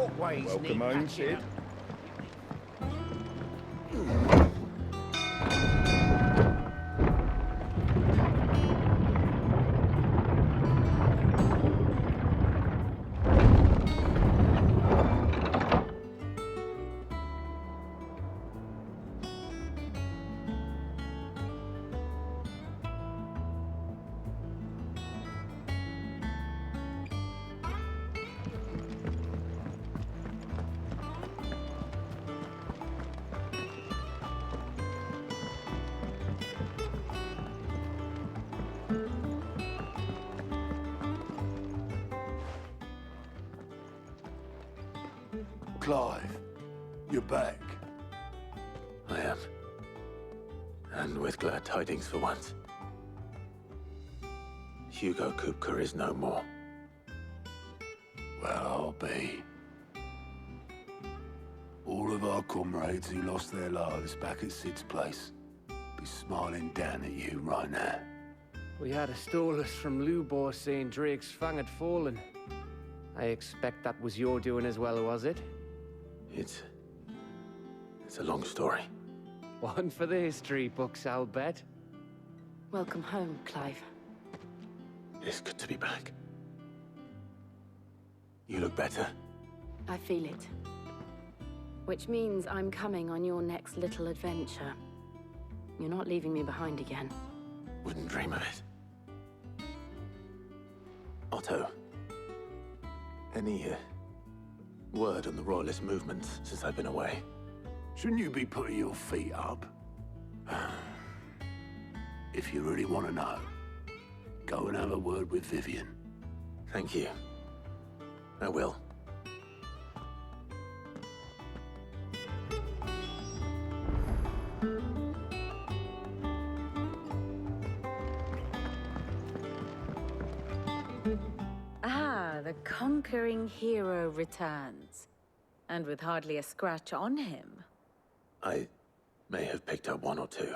walkways Welcome need home, patching Sid. up. Clive, you're back. I am. And with glad tidings for once. Hugo Kupka is no more. Well, I'll be. All of our comrades who lost their lives back at Sid's place be smiling down at you right now. We had a stolus from Lubor saying Drake's fang had fallen. I expect that was your doing as well, was it? It's a long story. One for the history books, I'll bet. Welcome home, Clive. It's good to be back. You look better. I feel it. Which means I'm coming on your next little adventure. You're not leaving me behind again. Wouldn't dream of it. Otto, any word on the Royalist movement since I've been away? Shouldn't you be putting your feet up? If you really want to know, go and have a word with Vivian. Thank you. I will. The conquering hero returns. And with hardly a scratch on him. I may have picked up one or two.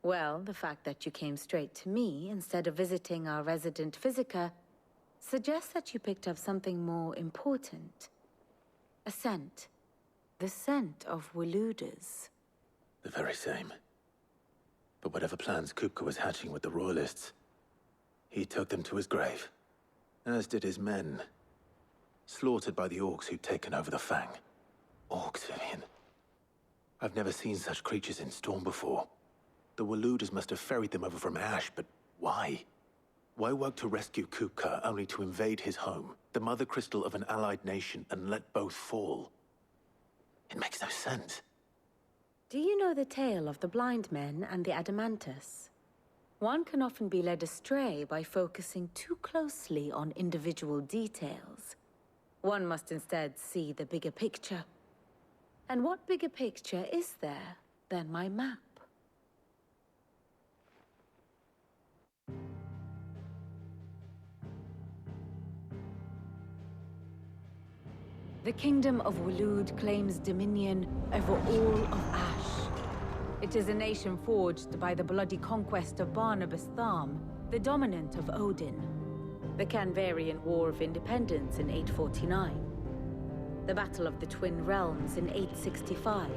Well, the fact that you came straight to me instead of visiting our resident physiker suggests that you picked up something more important. A scent. The scent of Waludas. The very same. But whatever plans Kupka was hatching with the Royalists, he took them to his grave. As did his men. Slaughtered by the orcs who'd taken over the Fang. Orcs, Vivian. I've never seen such creatures in Storm before. The Waludas must have ferried them over from Ash, but why? Why work to rescue Kupka only to invade his home, the mother crystal of an allied nation, and let both fall? It makes no sense. Do you know the tale of the blind men and the Adamantus? One can often be led astray by focusing too closely on individual details. One must instead see the bigger picture. And what bigger picture is there than my map? The Kingdom of Waloed claims dominion over all of Ash. It is a nation forged by the bloody conquest of Barnabas Tharm, the dominant of Odin. The Canvarian War of Independence in 849. The Battle of the Twin Realms in 865.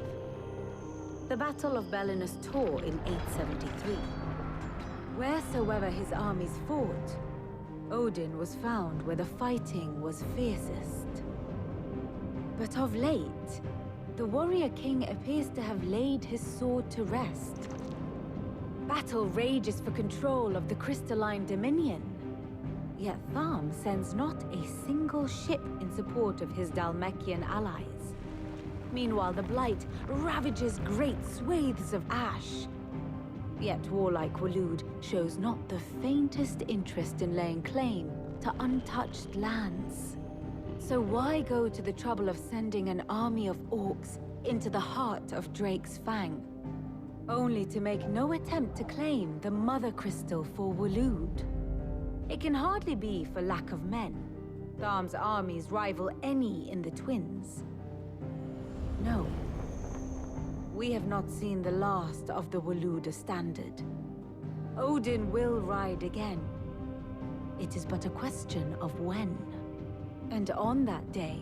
The Battle of Belinus Tor in 873. Wheresoever his armies fought, Odin was found where the fighting was fiercest. But of late, the warrior king appears to have laid his sword to rest. Battle rages for control of the crystalline dominion. Yet Tharm sends not a single ship in support of his Dhalmekian allies. Meanwhile, the Blight ravages great swathes of Ash. Yet warlike Waloed shows not the faintest interest in laying claim to untouched lands. So why go to the trouble of sending an army of orcs into the heart of Drake's Fang, only to make no attempt to claim the Mother Crystal for Waloed? It can hardly be for lack of men. Tharm's armies rival any in the Twins. No. We have not seen the last of the Waluda standard. Odin will ride again. It is but a question of when. And on that day,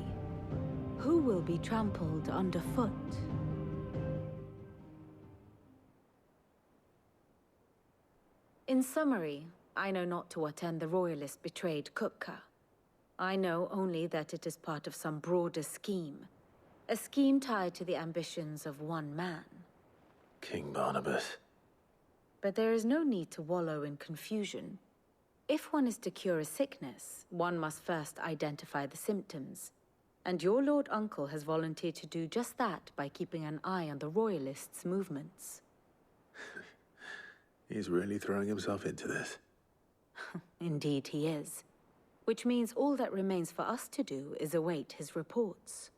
who will be trampled underfoot? In summary, I know not to what end the Royalists betrayed Kupka. I know only that it is part of some broader scheme. A scheme tied to the ambitions of one man. King Barnabas. But there is no need to wallow in confusion. If one is to cure a sickness, one must first identify the symptoms. And your Lord Uncle has volunteered to do just that by keeping an eye on the Royalists' movements. He's really throwing himself into this. Indeed he is. Which means all that remains for us to do is await his reports.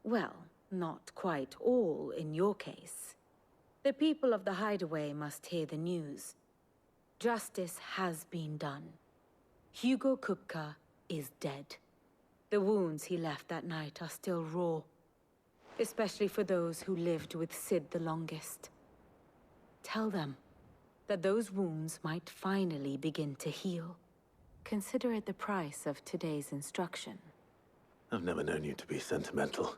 Well, not quite all in your case. The people of the Hideaway must hear the news. Justice has been done. Hugo Kupka is dead. The wounds he left that night are still raw, especially for those who lived with Sid the longest. Tell them that those wounds might finally begin to heal. Consider it the price of today's instruction. I've never known you to be sentimental.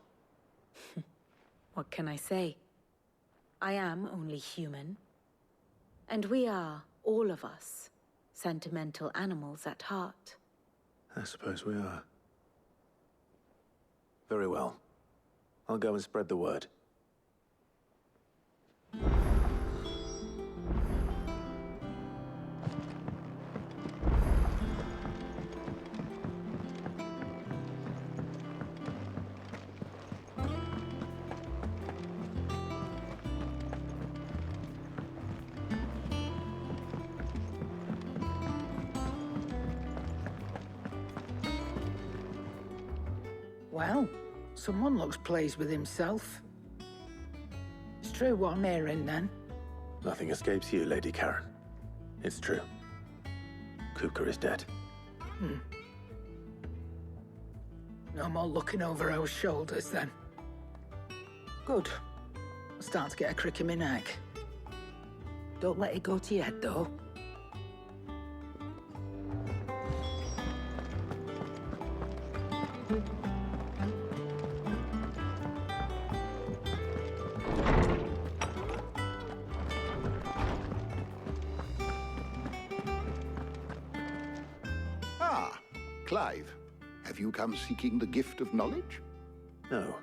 What can I say? I am only human. And we are, all of us, sentimental animals at heart. I suppose we are. Very well. I'll go and spread the word. Well, someone looks pleased with himself. It's true what I'm hearing, then. Nothing escapes you, Lady Karen. It's true. Kupka is dead. No more looking over our shoulders, then. Good. I'm starting to get a crick in my neck. Don't let it go to your head, though. Ah, Clive. Have you come seeking the gift of knowledge? No.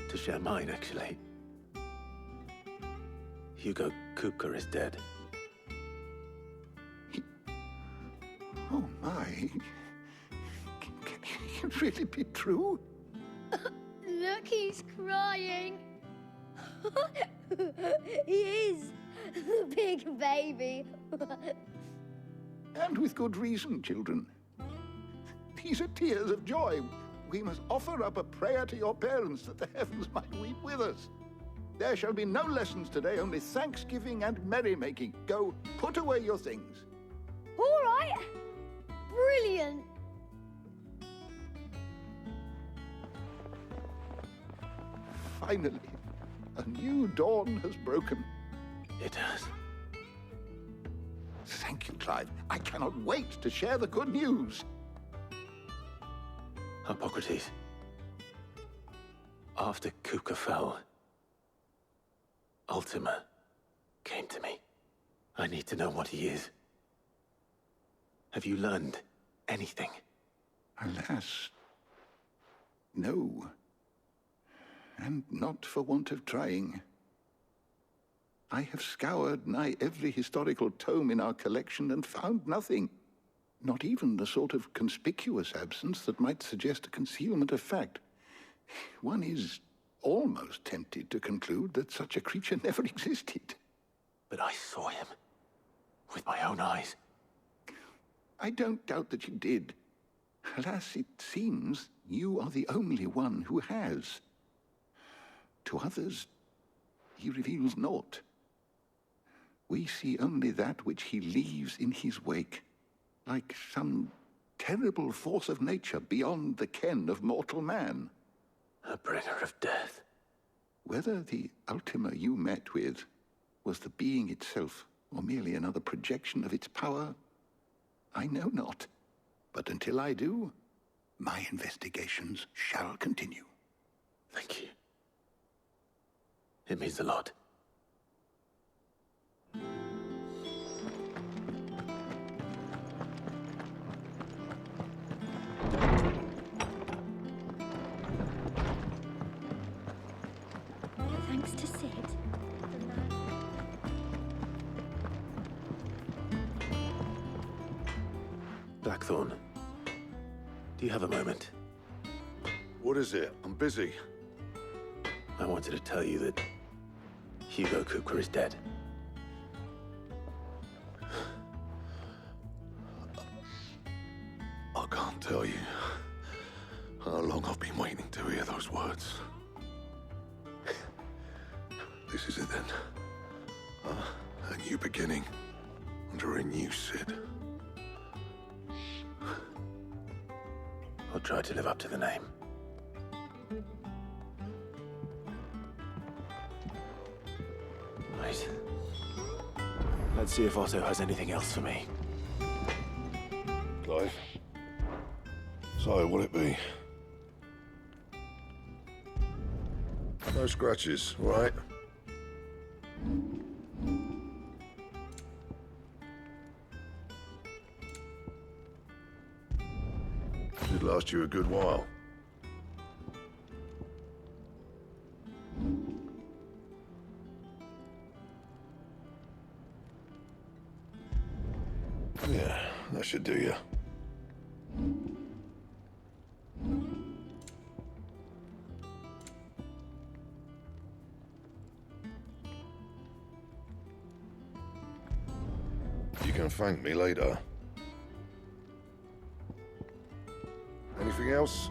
To share mine, actually. Hugo Kupka is dead. Oh, my. Can it really be true? Look, he's crying. He is. The big baby. And with good reason, children. These are tears of joy. We must offer up a prayer to your parents that the heavens might weep with us. There shall be no lessons today, only thanksgiving and merrymaking. Go, put away your things. All right. Brilliant. Finally, a new dawn has broken. It has. Thank you, Clive. I cannot wait to share the good news. Hippocrates. After Kupka fell, Ultima came to me. I need to know what he is. Have you learned anything? Alas, no. And not for want of trying. I have scoured nigh every historical tome in our collection and found nothing. Not even the sort of conspicuous absence that might suggest a concealment of fact. One is almost tempted to conclude that such a creature never existed. But I saw him. With my own eyes. I don't doubt that you did. Alas, it seems you are the only one who has. To others, he reveals naught. We see only that which he leaves in his wake, like some terrible force of nature beyond the ken of mortal man. A bringer of death. Whether the Ultima you met with was the being itself, or merely another projection of its power, I know not. But until I do, my investigations shall continue. Thank you. It means a lot. Thanks to Sid. Blackthorn, do you have a moment? What is it? I'm busy. I wanted to tell you that Hugo Kupka is dead. I can't tell you how long I've been waiting to hear those words. This is it then. A new beginning under a new Sid. I'll try to live up to the name. Right. Let's see if Otto has anything else for me. Clive. So, what'll it be? No scratches, all right? Should last you a good while. Yeah, that should do you. You can thank me later. Anything else?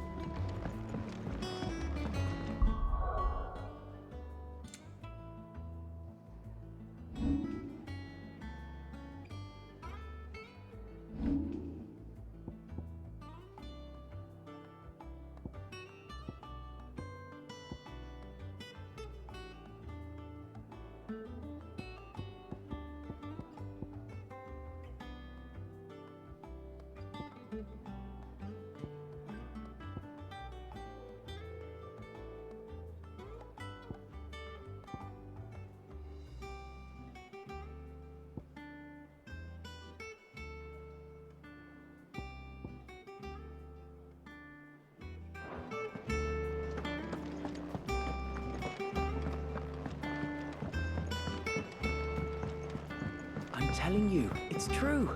I'm telling you, it's true.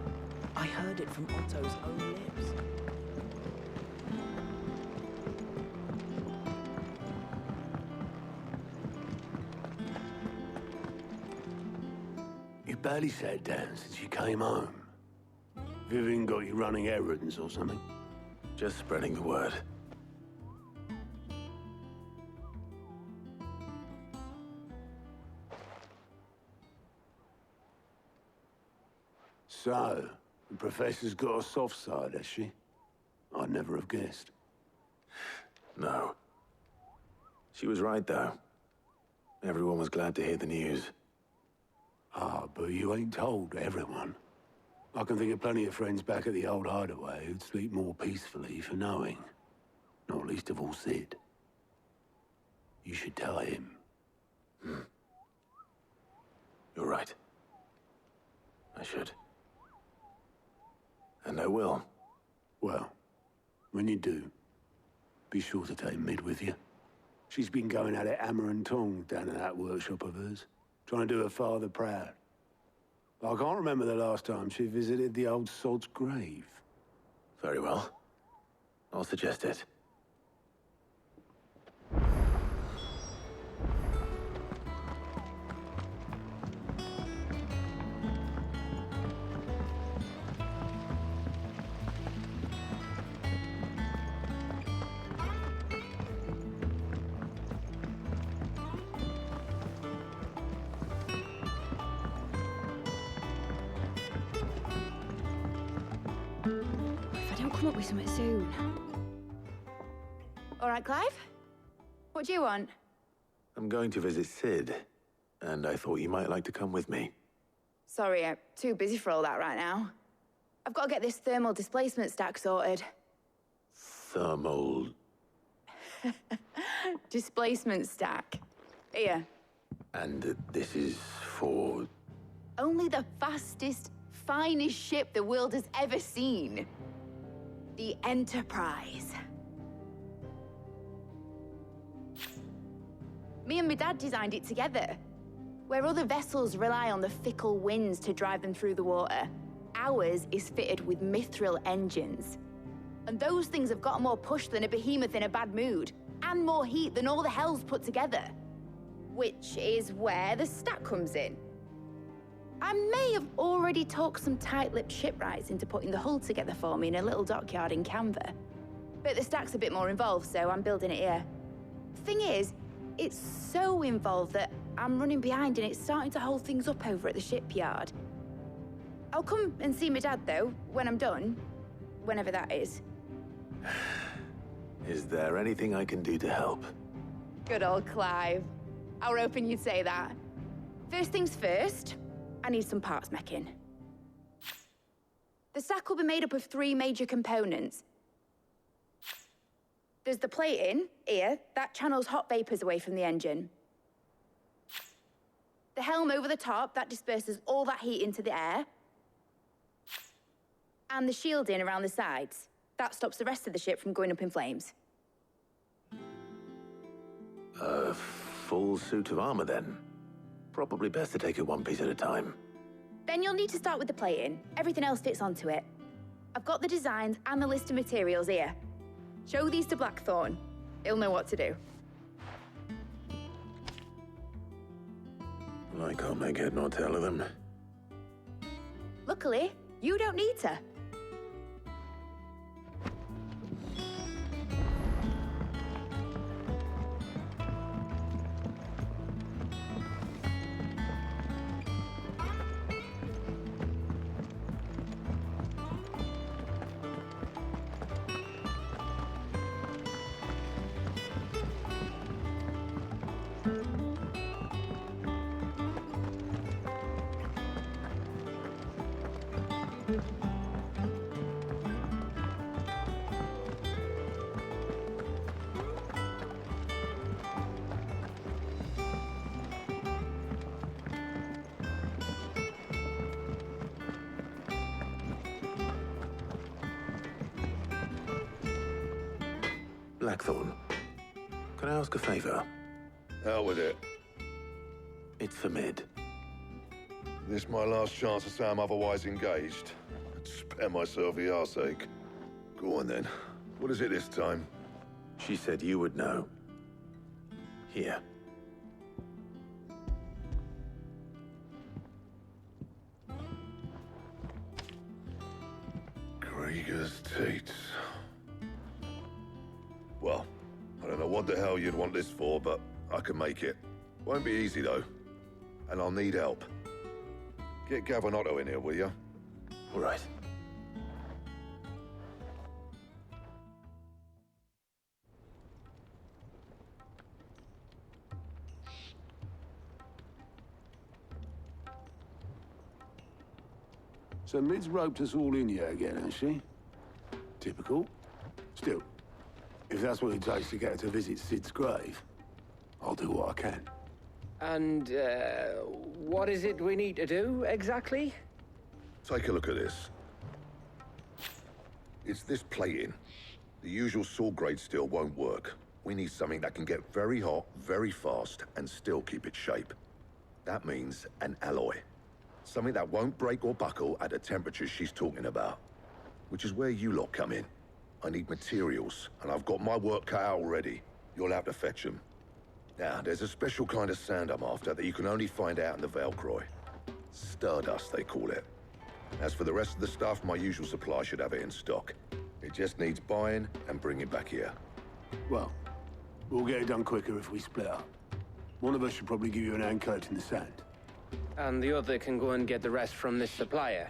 I heard it from Otto's own lips. You barely sat down since you came home. Vivian got you running errands or something? Just spreading the word. So, the Professor's got a soft side, has she? I'd never have guessed. No. She was right, though. Everyone was glad to hear the news. Ah, but you ain't told everyone. I can think of plenty of friends back at the old hideaway who'd sleep more peacefully for knowing. Not least of all Sid. You should tell him. You're right. I should. And I will. Well, when you do, be sure to take Mid with you. She's been going at it hammer and tongs down in that workshop of hers, trying to do her father proud. I can't remember the last time she visited the old sod's grave. Very well. I'll suggest it. If I don't come up with something soon. All right, Clive? What do you want? I'm going to visit Sid, and I thought you might like to come with me. Sorry, I'm too busy for all that right now. I've got to get this thermal displacement stack sorted. Thermal... Displacement stack. Here. And this is for... Only the fastest, finest ship the world has ever seen. The Enterprise. Me and my dad designed it together. Where other vessels rely on the fickle winds to drive them through the water, ours is fitted with mithril engines. And those things have got more push than a behemoth in a bad mood, and more heat than all the hells put together. Which is where the stack comes in. I may have already talked some tight-lipped shipwrights into putting the hull together for me in a little dockyard in Canva. But the stack's a bit more involved, so I'm building it here. Thing is, it's so involved that I'm running behind and it's starting to hold things up over at the shipyard. I'll come and see my dad, though, when I'm done. Whenever that is. Is there anything I can do to help? Good old Clive. I were hoping you'd say that. First things first, I need some parts meching. The stack will be made up of 3 major components. There's the plating, here, that channels hot vapors away from the engine. The helm over the top, that disperses all that heat into the air. And the shielding around the sides. That stops the rest of the ship from going up in flames. A full suit of armor, then? Probably best to take it one piece at a time. Then you'll need to start with the plating. Everything else fits onto it. I've got the designs and the list of materials here. Show these to Blackthorn. He'll know what to do. I can't make head nor tail of them. Luckily, you don't need to. Blackthorn, can I ask a favor? Out with it. It's for Mid. This my last chance to say I'm otherwise engaged. I'd spare myself the arseache. Go on then. What is it this time? She said you would know. Here. Krieger's Teats. Well, I don't know what the hell you'd want this for, but I can make it. Won't be easy, though. And I'll need help. Get Gavin-Otto in here, will you? All right. So Mid's roped us all in here again, has she? Typical. Still, if that's what it takes to get her to visit Sid's grave, I'll do what I can. And, what is it we need to do, exactly? Take a look at this. It's this plating. The usual sword-grade steel won't work. We need something that can get very hot, very fast, and still keep its shape. That means an alloy. Something that won't break or buckle at the temperatures she's talking about. Which is where you lot come in. I need materials, and I've got my work cut out already. You'll have to fetch them. Now, there's a special kind of sand I'm after that you can only find out in the Valcroy. Stardust, they call it. As for the rest of the stuff, my usual supply should have it in stock. It just needs buying and bringing back here. Well, we'll get it done quicker if we split up. One of us should probably give you an hand coat in the sand. And the other can go and get the rest from this supplier.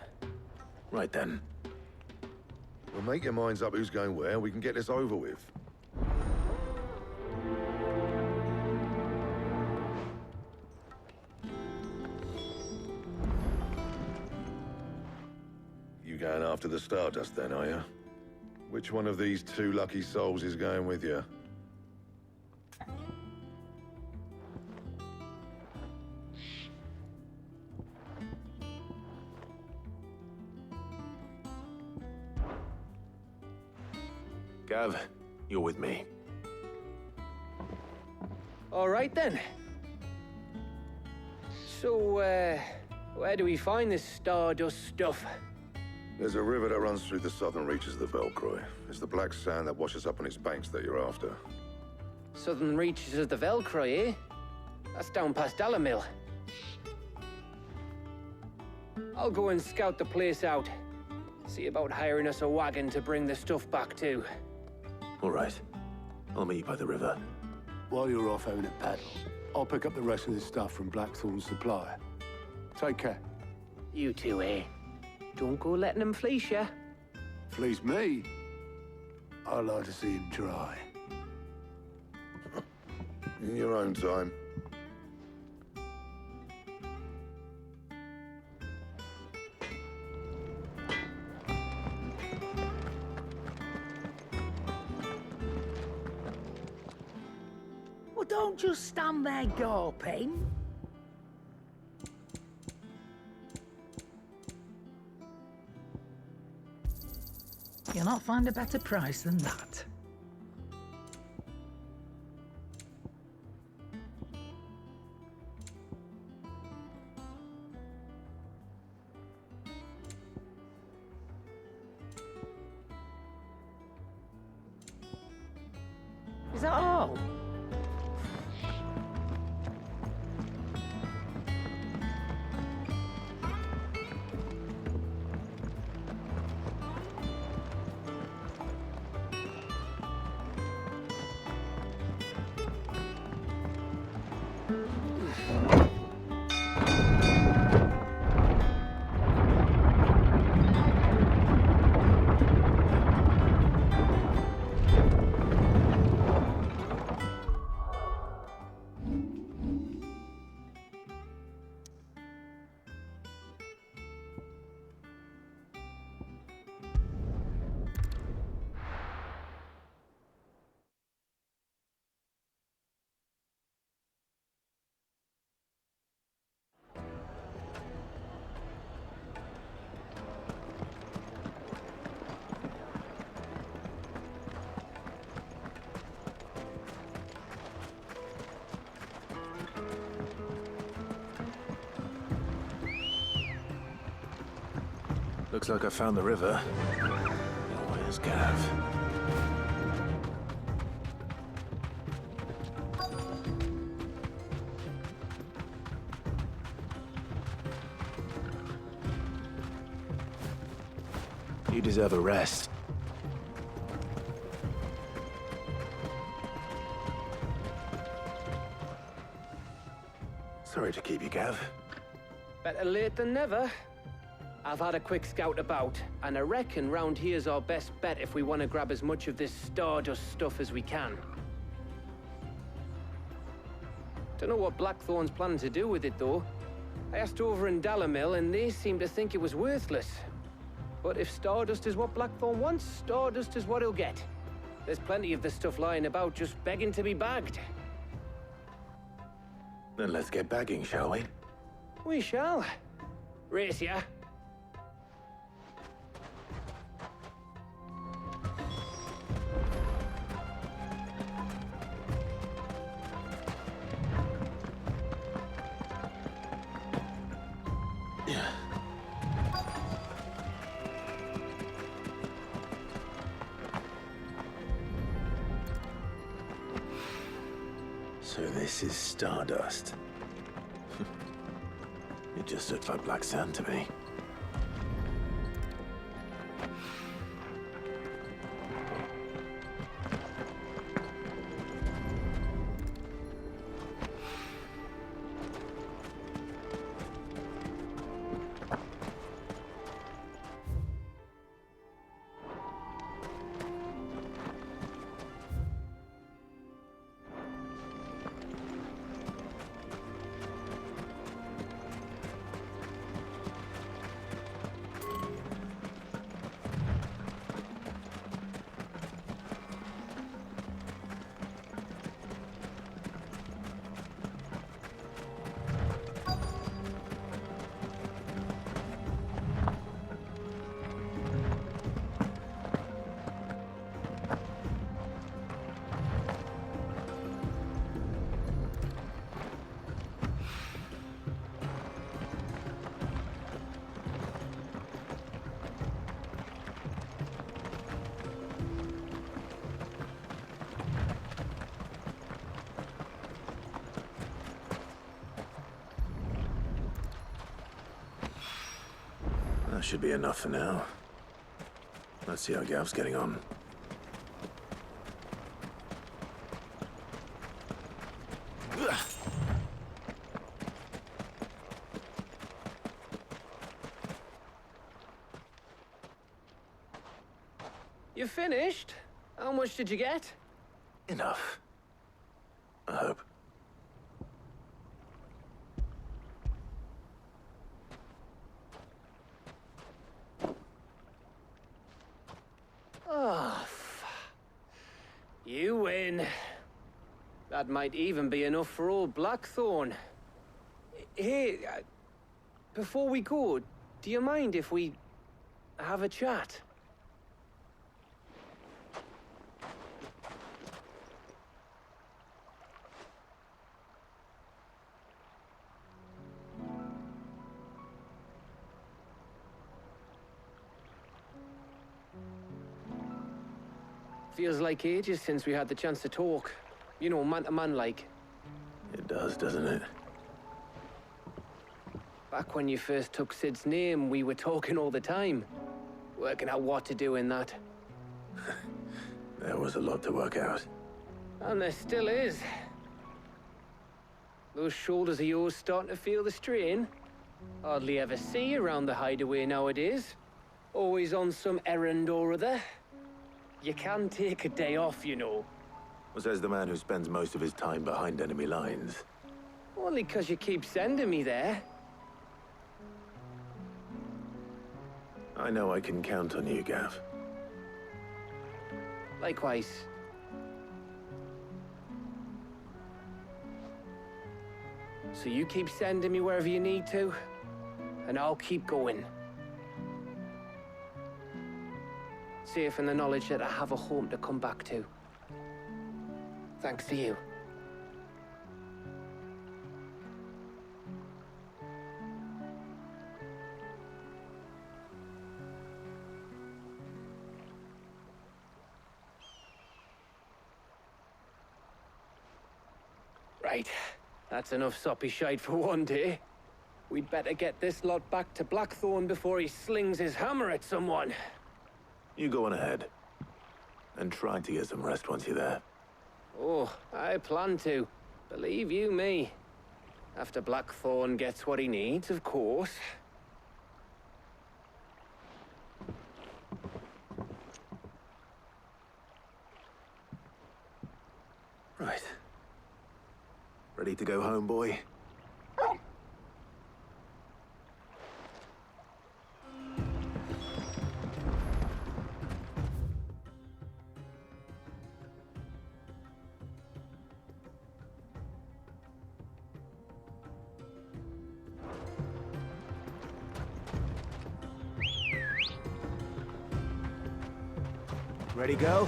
Right then. Well, make your minds up who's going where, and we can get this over with. You going after the Stardust then, are you? Which one of these two lucky souls is going with you? Gav, you're with me. All right then. So, where do we find this Stardust stuff? There's a river that runs through the southern reaches of the Velcroy. It's the black sand that washes up on its banks that you're after. Southern reaches of the Velcroy, eh? That's down past Dalamil. I'll go and scout the place out. See about hiring us a wagon to bring the stuff back to. All right. I'll meet you by the river. While you're off having a paddle, I'll pick up the rest of the stuff from Blackthorn's supply. Take care. You two, eh? Don't go letting them fleece ya. Fleece me? I like to see him try. In your own time. Well, don't just stand there gawping. You'll not find a better price than that. Is that all? Looks like I found the river. Where's Gav? You deserve a rest. Sorry to keep you, Gav. Better late than never. I've had a quick scout about, and I reckon round here's our best bet if we want to grab as much of this Stardust stuff as we can. Don't know what Blackthorn's planning to do with it, though. I asked over in Dalamil, and they seem to think it was worthless. But if Stardust is what Blackthorn wants, Stardust is what he'll get. There's plenty of this stuff lying about, just begging to be bagged. Then let's get bagging, shall we? We shall. Race ya. So this is Stardust. It just looks like black sand to me. That should be enough for now. Let's see how Gav's getting on. You finished? How much did you get? Enough. I hope. Oh, you win. That might even be enough for old Blackthorn. Hey, before we go, do you mind if we have a chat? Feels like ages since we had the chance to talk. You know, man to man like. It does, doesn't it? Back when you first took Sid's name, we were talking all the time. Working out what to do in that. There was a lot to work out. And there still is. Those shoulders of yours starting to feel the strain. Hardly ever see you around the hideaway nowadays. Always on some errand or other. You can take a day off, you know. Well, says the man who spends most of his time behind enemy lines. Only 'cause you keep sending me there. I know I can count on you, Gav. Likewise. So you keep sending me wherever you need to, and I'll keep going. Safe in the knowledge that I have a home to come back to. Thanks to you. Right. That's enough soppy shite for one day. We'd better get this lot back to Blackthorn before he slings his hammer at someone. You go on ahead. And try to get some rest once you're there. Oh, I plan to. Believe you me. After Blackthorn gets what he needs, of course. Right. Ready to go home, boy? Ready, go?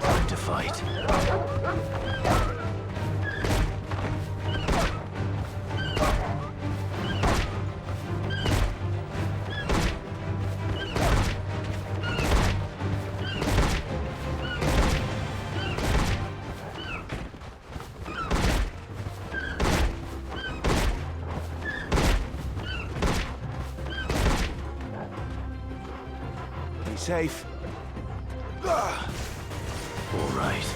Time to fight. Be safe. All right.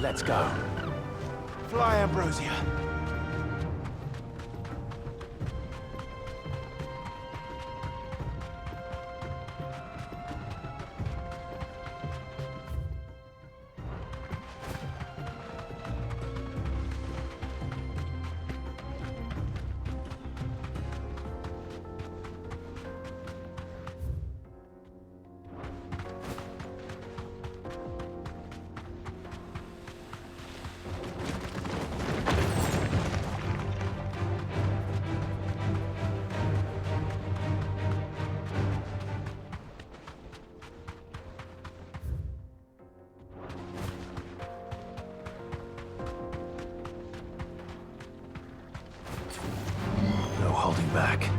Let's go. Fly, Ambrosia. No holding back.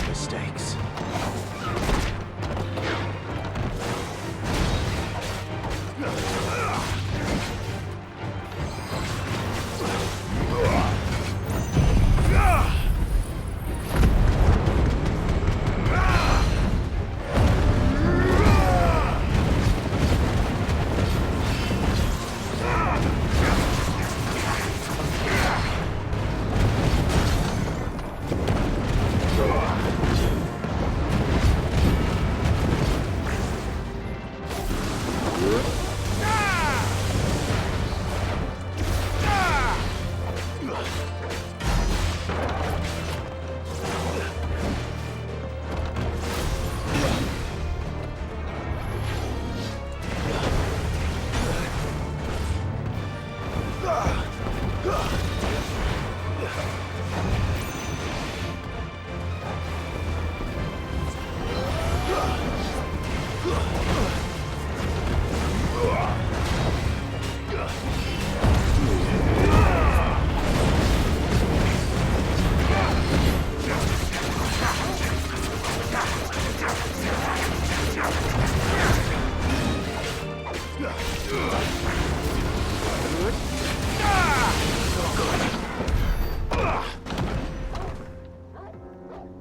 Mistakes.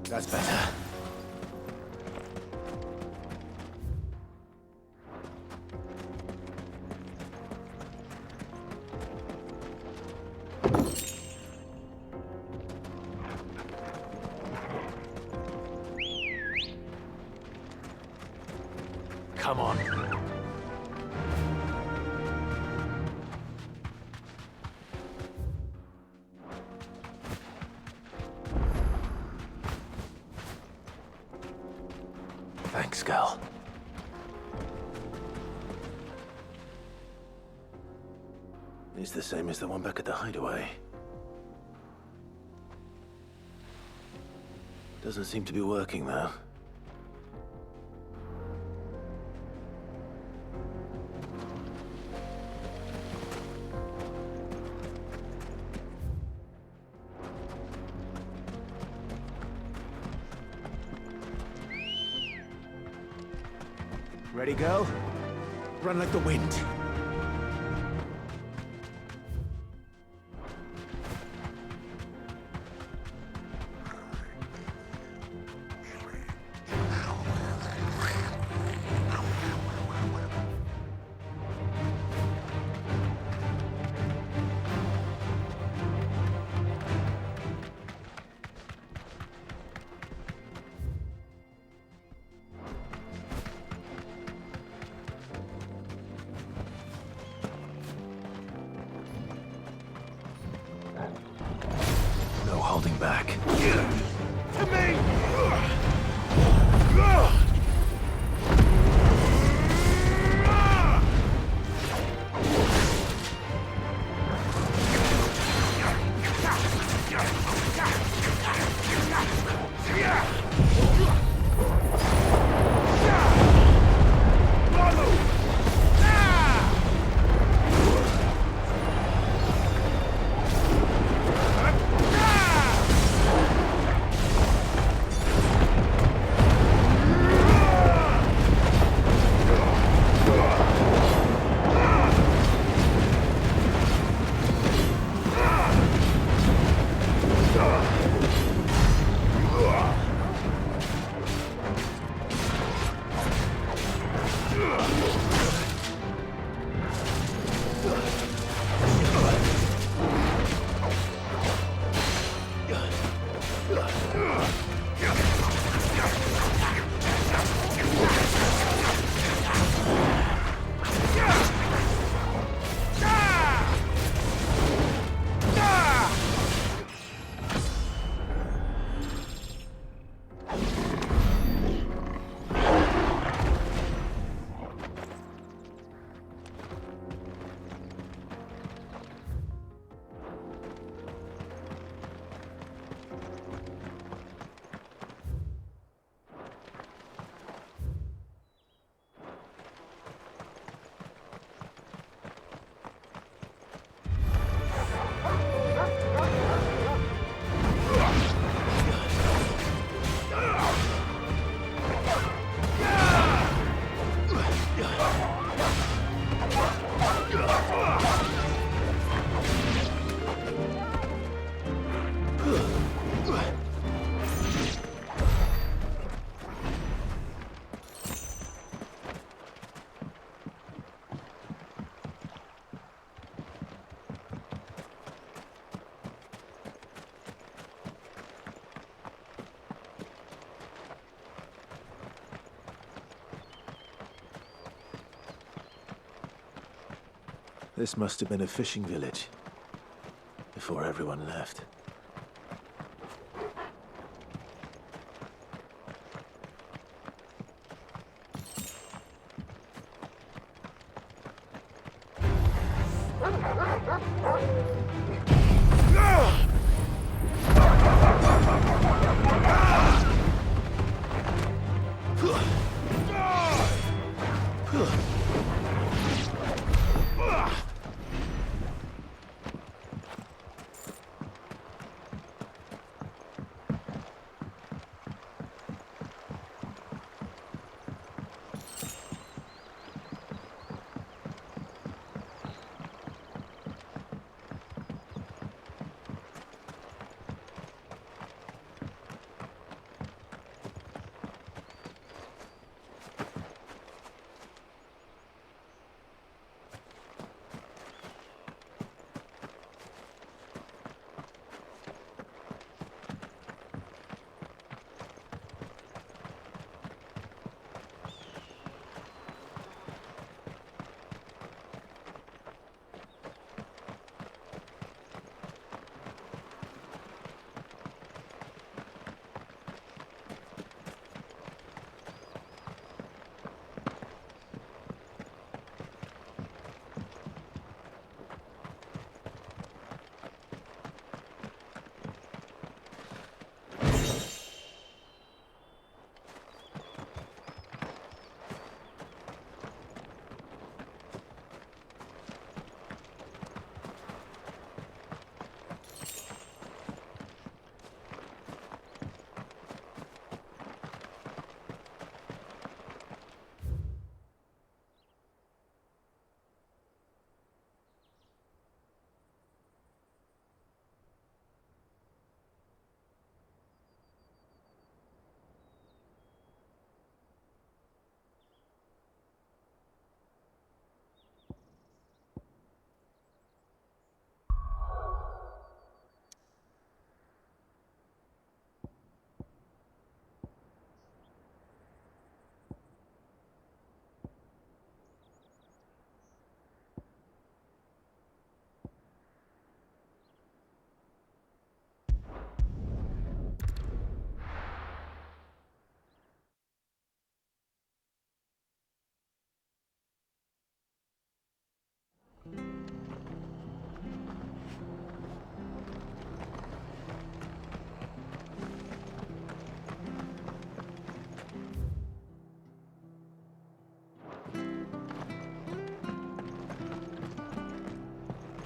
That's better. Come on. Thanks, girl. It's the same as the one back at the hideaway. Doesn't seem to be working, though. Ready, go? Run like the wind. No holding back. To me! This must have been a fishing village before everyone left.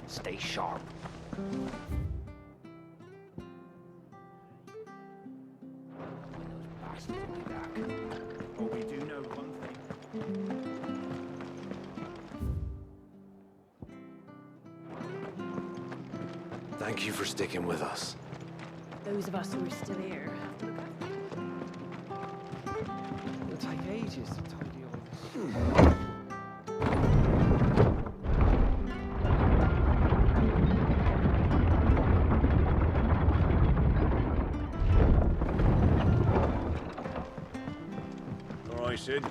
Stay sharp. But we do know one thing. Thank you for sticking with us. Those of us who are still here have to look after. It'll take ages to tidy all this. All right, Sid.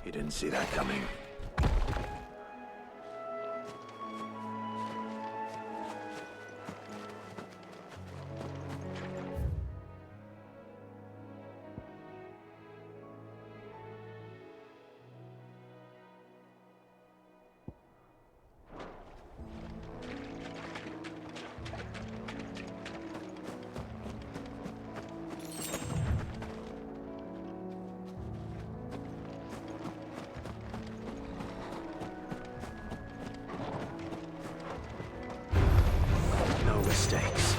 You didn't see that coming. No mistakes.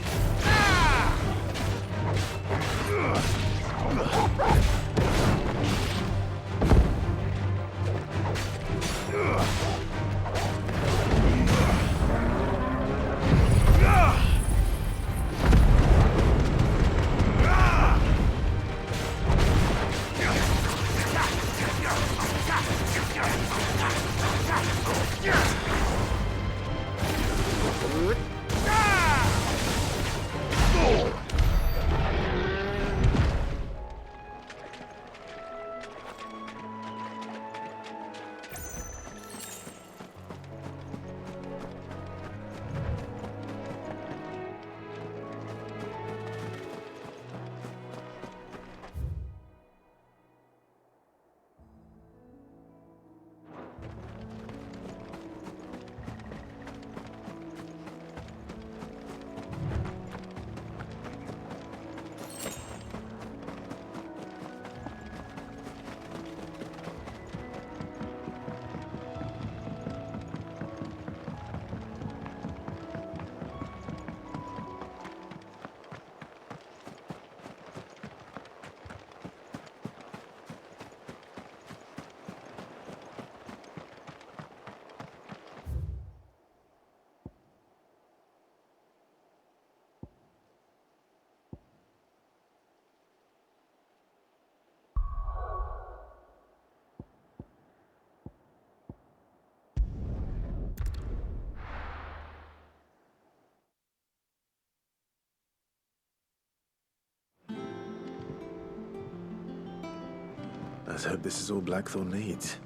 Let's hope this is all Blackthorn needs.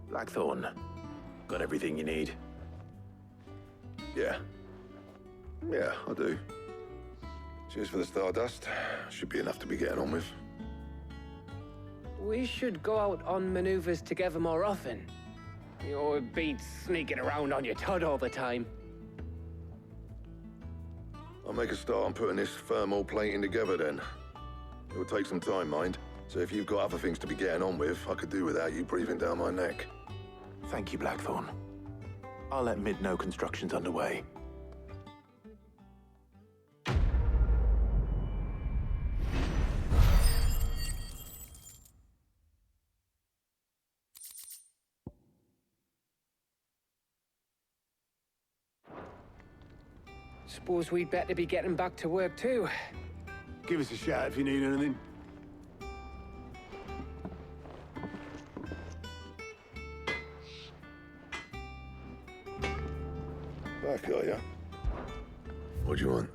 Blackthorn, got everything you need? Yeah. Yeah, I do. Cheers for the Stardust. Should be enough to be getting on with. We should go out on maneuvers together more often. It beats sneaking around on your Todd all the time. I'll make a start on putting this thermal plating together then. It will take some time, mind. So if you've got other things to be getting on with, I could do without you breathing down my neck. Thank you, Blackthorn. I'll let Mid know construction's underway. Suppose we'd better be getting back to work too. Give us a shout if you need anything. Back, are ya? What do you want?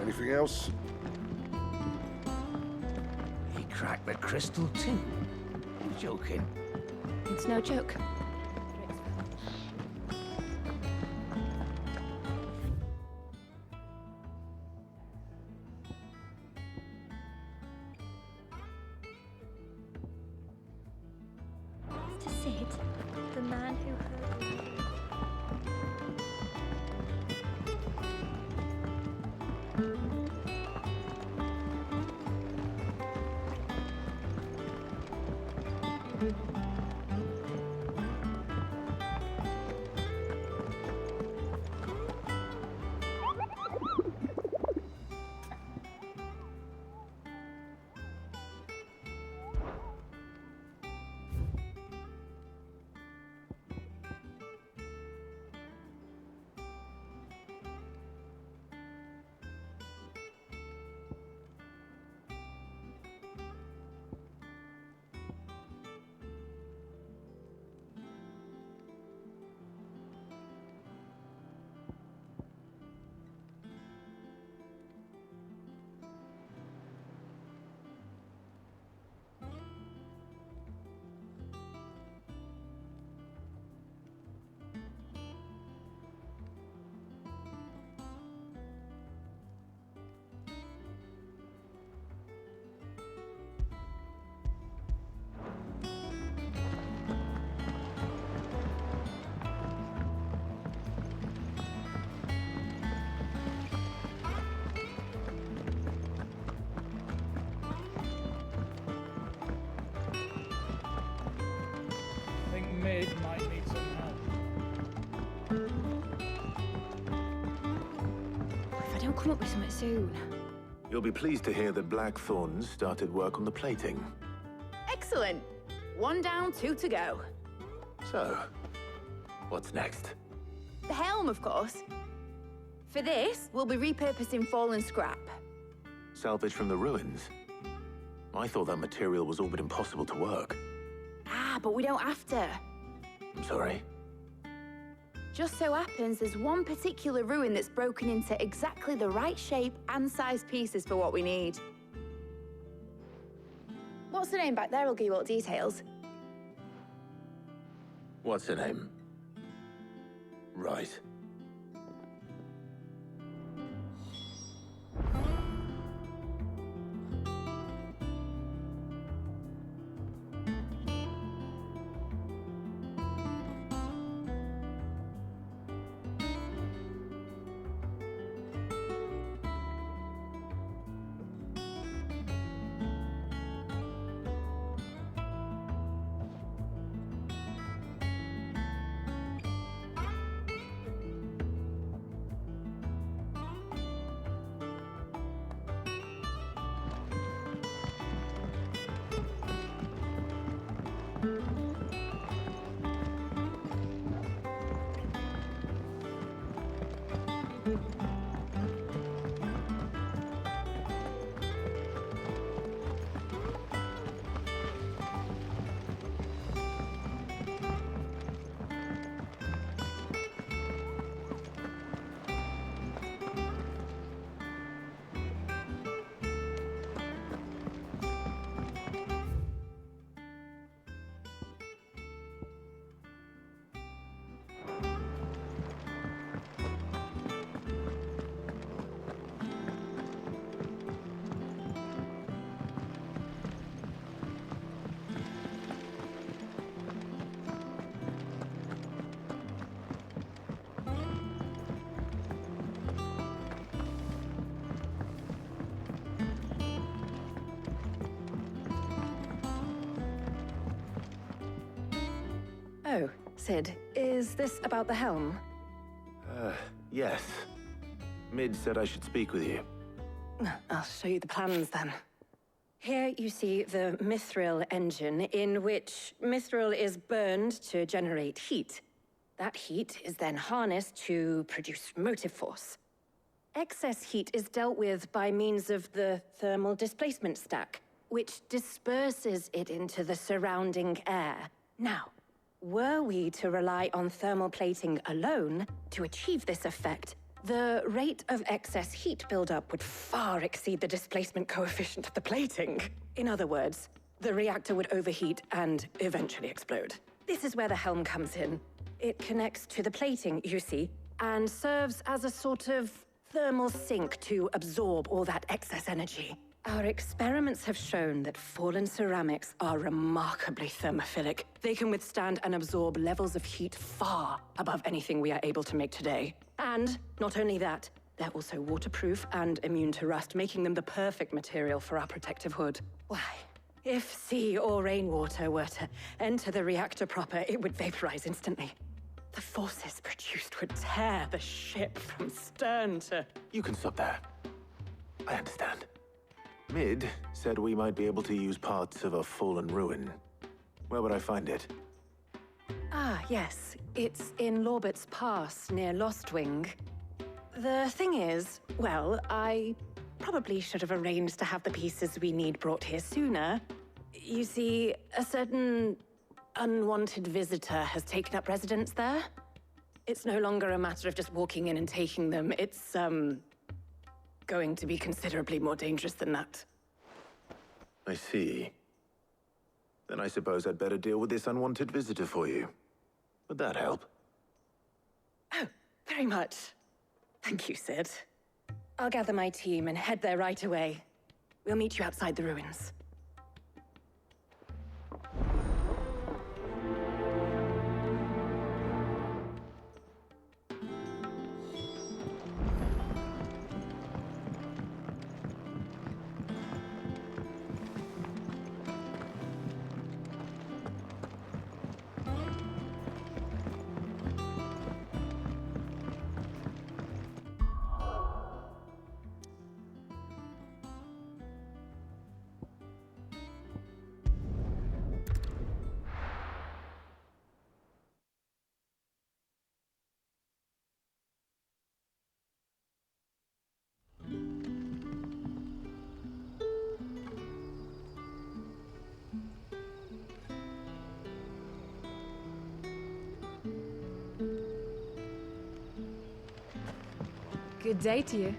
Anything else? He cracked the crystal too. Joking. It's no joke. To Sid, the man who heard me. I'll come up with something soon. You'll be pleased to hear that Blackthorn's started work on the plating. Excellent. 1 down, 2 to go. So, what's next? The helm, of course. For this, we'll be repurposing fallen scrap. Salvage from the ruins? I thought that material was all but impossible to work. Ah, but we don't have to. I'm sorry. Just so happens there's one particular ruin that's broken into exactly the right shape and size pieces for what we need. What's the name back there? I'll give you all the details. What's her name? Right. Oh, Sid, is this about the helm? Yes. Mid said I should speak with you. I'll show you the plans then. Here you see the mithril engine, in which mithril is burned to generate heat. That heat is then harnessed to produce motive force. Excess heat is dealt with by means of the thermal displacement stack, which disperses it into the surrounding air. Now, were we to rely on thermal plating alone to achieve this effect, the rate of excess heat buildup would far exceed the displacement coefficient of the plating. In other words, the reactor would overheat and eventually explode. This is where the helm comes in. It connects to the plating, you see, and serves as a sort of thermal sink to absorb all that excess energy. Our experiments have shown that fallen ceramics are remarkably thermophilic. They can withstand and absorb levels of heat far above anything we are able to make today. And not only that, they're also waterproof and immune to rust, making them the perfect material for our protective hood. Why, if sea or rainwater were to enter the reactor proper, it would vaporize instantly. The forces produced would tear the ship from stern to... You can stop there. I understand. Mid said we might be able to use parts of a fallen ruin. Where would I find it? Ah, yes. It's in Lorbert's Pass, near Lostwing. The thing is, well, I probably should have arranged to have the pieces we need brought here sooner. You see, a certain unwanted visitor has taken up residence there. It's no longer a matter of just walking in and taking them. It's, going to be considerably more dangerous than that. I see. Then I suppose I'd better deal with this unwanted visitor for you. Would that help? Oh, very much. Thank you, Sid. I'll gather my team and head there right away. We'll meet you outside the ruins. Good day to you.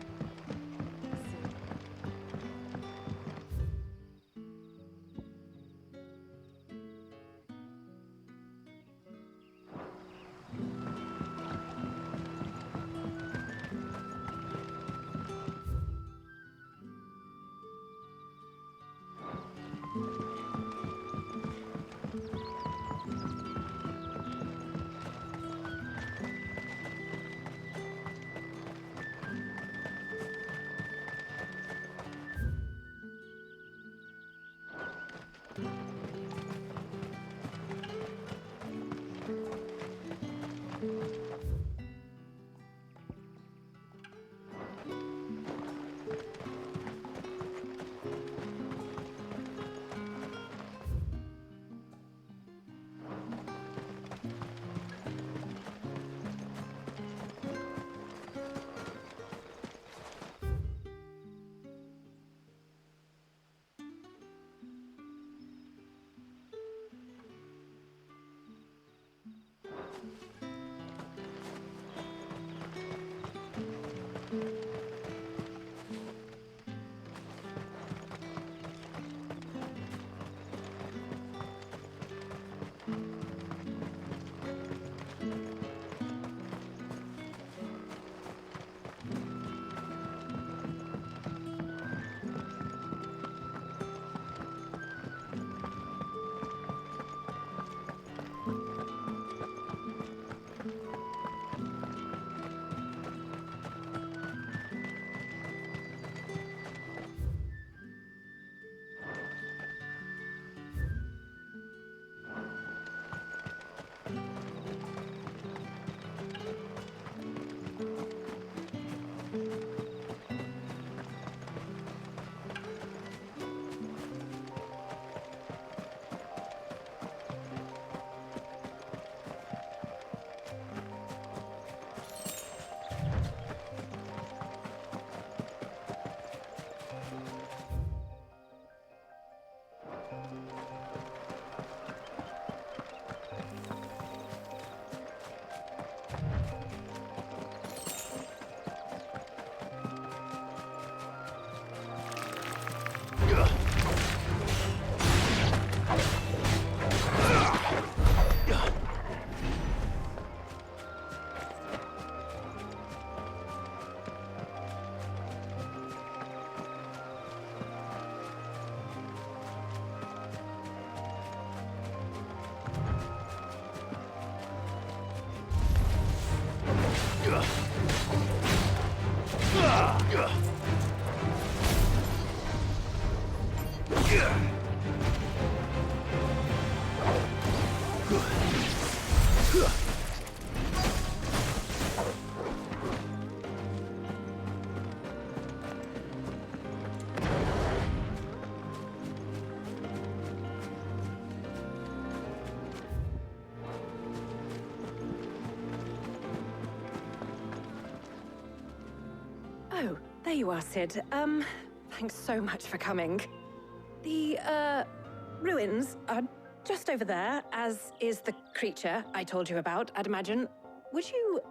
Oh, there you are, Sid. Thanks so much for coming. The, ruins are just over there, as is the creature I told you about, I'd imagine. Would you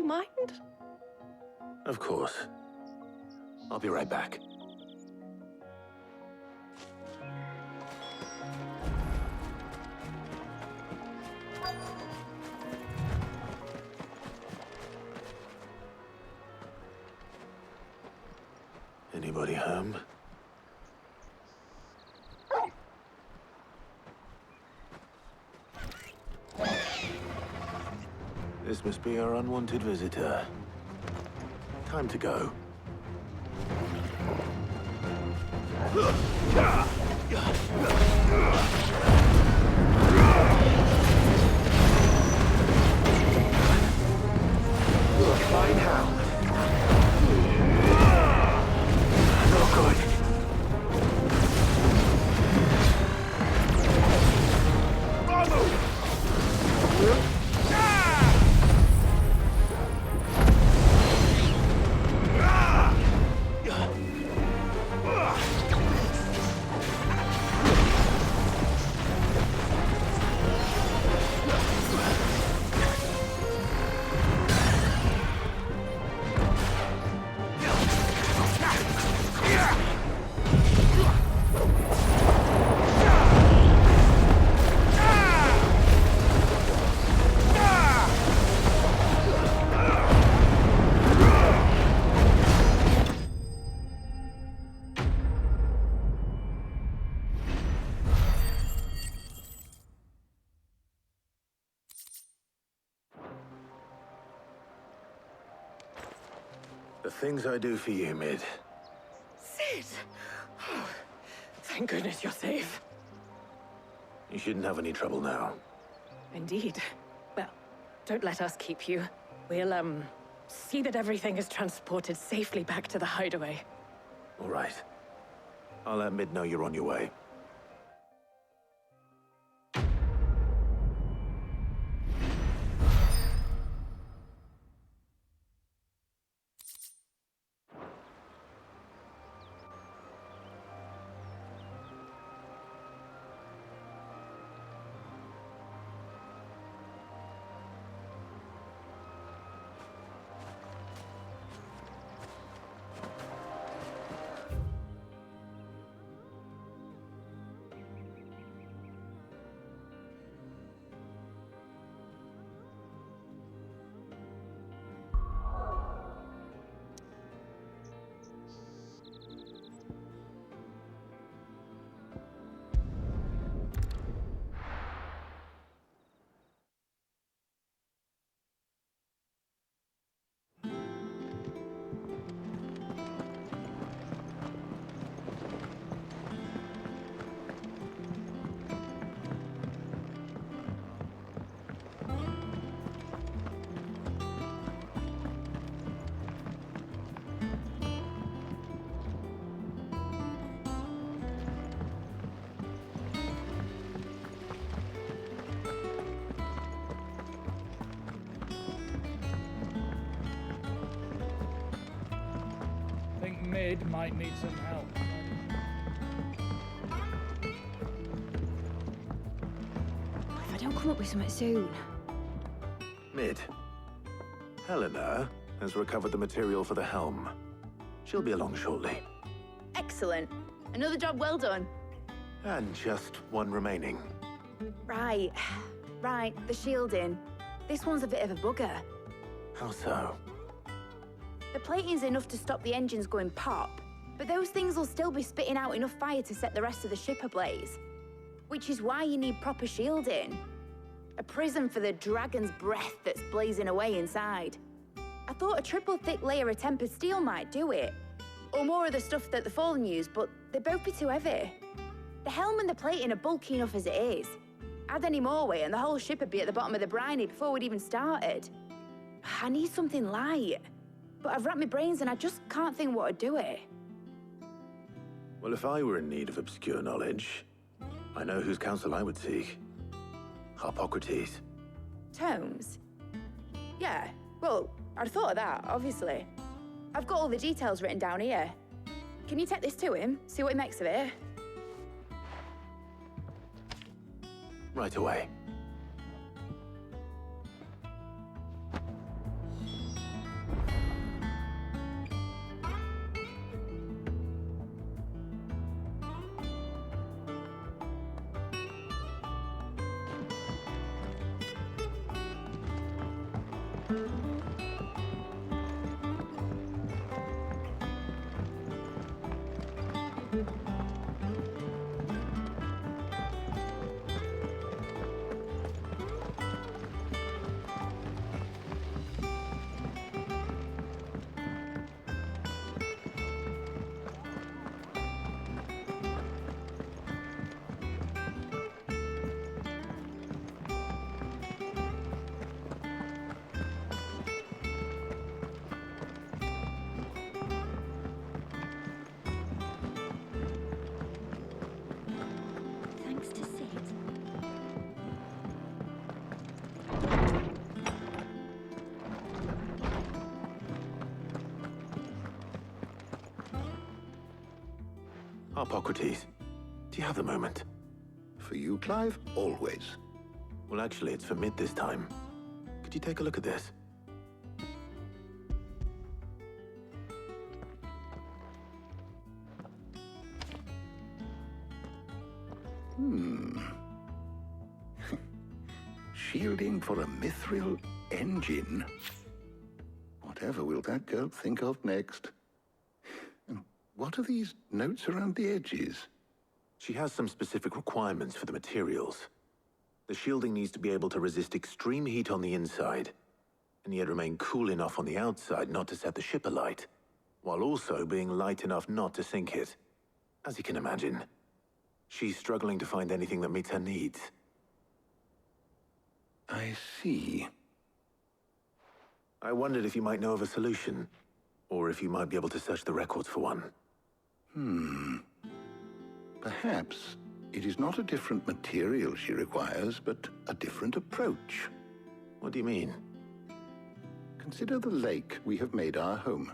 mind? Of course. I'll be right back. Anybody home? This must be our unwanted visitor. Time to go. Fine hound. No good. The things I do for you, Mid. Sid! Oh, thank goodness you're safe. You shouldn't have any trouble now. Indeed. Well, don't let us keep you. We'll, see that everything is transported safely back to the hideaway. All right. I'll let Mid know you're on your way. Mid might need some help. If I don't come up with something soon. Mid. Helena has recovered the material for the helm. She'll be along shortly. Excellent. Another job well done. And just one remaining. Right. Right, the shielding. This one's a bit of a bugger. How so? The plating's enough to stop the engines going pop, but those things will still be spitting out enough fire to set the rest of the ship ablaze. Which is why you need proper shielding. A prison for the dragon's breath that's blazing away inside. I thought a triple thick layer of tempered steel might do it. Or more of the stuff that the Fallen use, but they'd both be too heavy. The helm and the plating are bulky enough as it is. Add any more weight and the whole ship would be at the bottom of the briny before we'd even started. I need something light. But I've racked my brains and I just can't think what would do it. Well, if I were in need of obscure knowledge, I know whose counsel I would seek. Harpocrates. Tomes? Yeah, well, I'd thought of that, obviously. I've got all the details written down here. Can you take this to him, see what he makes of it? Right away. Harpocrates, do you have a moment? For you, Clive, always. Well, actually, it's for Mid this time. Could you take a look at this? Shielding for a mithril engine. Whatever will that girl think of next? And what are these notes around the edges? She has some specific requirements for the materials. The shielding needs to be able to resist extreme heat on the inside, and yet remain cool enough on the outside not to set the ship alight, while also being light enough not to sink it. As you can imagine, she's struggling to find anything that meets her needs. I see. I wondered if you might know of a solution, or if you might be able to search the records for one. Perhaps it is not a different material she requires, but a different approach. What do you mean? Consider the lake we have made our home.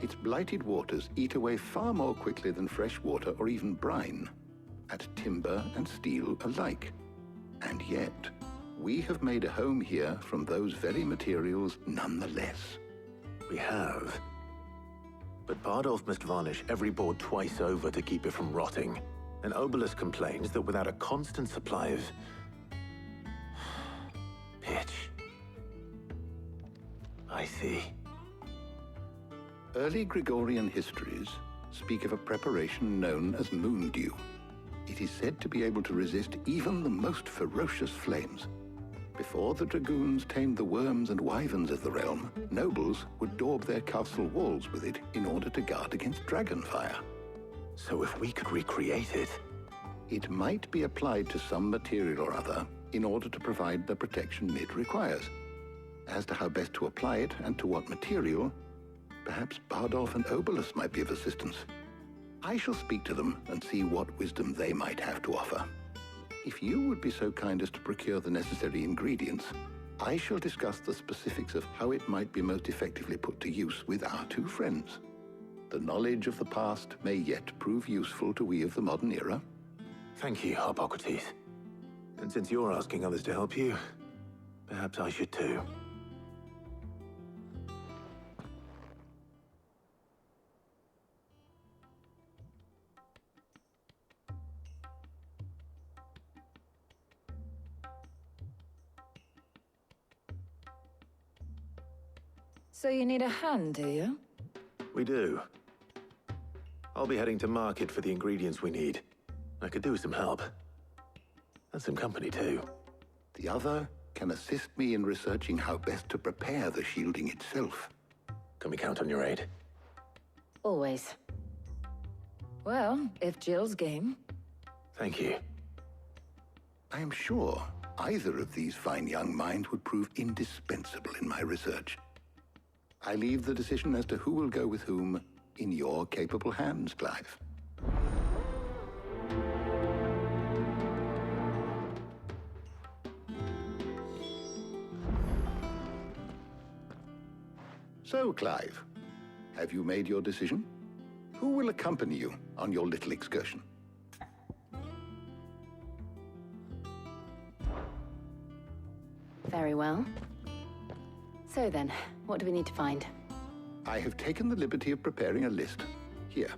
Its blighted waters eat away far more quickly than fresh water or even brine, at timber and steel alike. And yet, we have made a home here from those very materials nonetheless. We have. But Bardolph must varnish every board twice over to keep it from rotting. And Obelus complains that without a constant supply of pitch. I see. Early Gregorian histories speak of a preparation known as moon dew. It is said to be able to resist even the most ferocious flames. Before the dragoons tamed the worms and wyverns of the realm, nobles would daub their castle walls with it in order to guard against dragon fire. So if we could recreate it... It might be applied to some material or other in order to provide the protection Mid requires. As to how best to apply it and to what material, perhaps Bardolph and Obelus might be of assistance. I shall speak to them and see what wisdom they might have to offer. If you would be so kind as to procure the necessary ingredients, I shall discuss the specifics of how it might be most effectively put to use with our two friends. The knowledge of the past may yet prove useful to we of the modern era. Thank you, Hippocrates. And since you're asking others to help you, perhaps I should too. So you need a hand, do you? We do. I'll be heading to market for the ingredients we need. I could do with some help. And some company, too. The other can assist me in researching how best to prepare the shielding itself. Can we count on your aid? Always. Well, if Jill's game. Thank you. I am sure either of these fine young minds would prove indispensable in my research. I leave the decision as to who will go with whom in your capable hands, Clive. So, Clive, have you made your decision? Who will accompany you on your little excursion? Very well. So then, what do we need to find? I have taken the liberty of preparing a list. Here.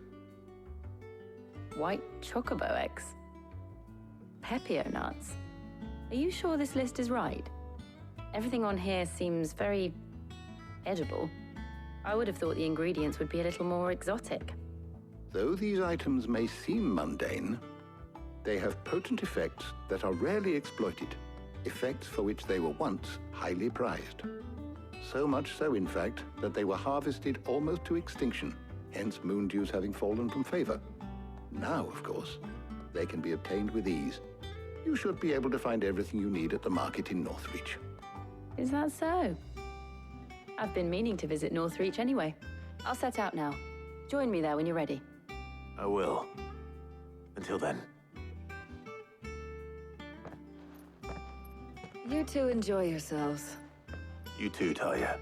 White chocobo eggs. Pepio nuts. Are you sure this list is right? Everything on here seems very edible. I would have thought the ingredients would be a little more exotic. Though these items may seem mundane, they have potent effects that are rarely exploited, effects for which they were once highly prized. So much so, in fact, that they were harvested almost to extinction, hence moon dews having fallen from favor. Now, of course, they can be obtained with ease. You should be able to find everything you need at the market in Northreach. Is that so? I've been meaning to visit Northreach anyway. I'll set out now. Join me there when you're ready. I will. Until then. You two enjoy yourselves. You too, Talia.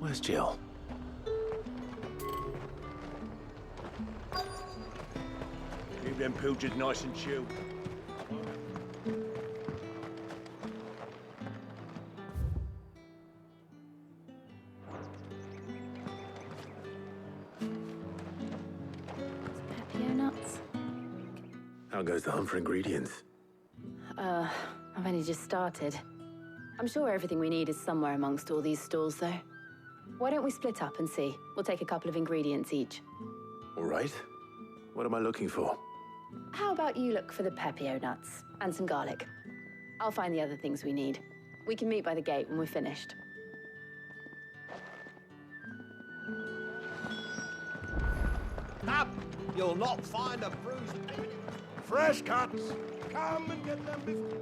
Where's Jill? Keep them pilgers nice and chilled. Pepio nuts? How goes the hunt for ingredients? I've only just started. I'm sure everything we need is somewhere amongst all these stalls, though. Why don't we split up and see? We'll take a couple of ingredients each. All right. What am I looking for? How about you look for the pepio nuts and some garlic? I'll find the other things we need. We can meet by the gate when we're finished. Up! You'll not find a bruised pig. Fresh cuts! Come and get them before...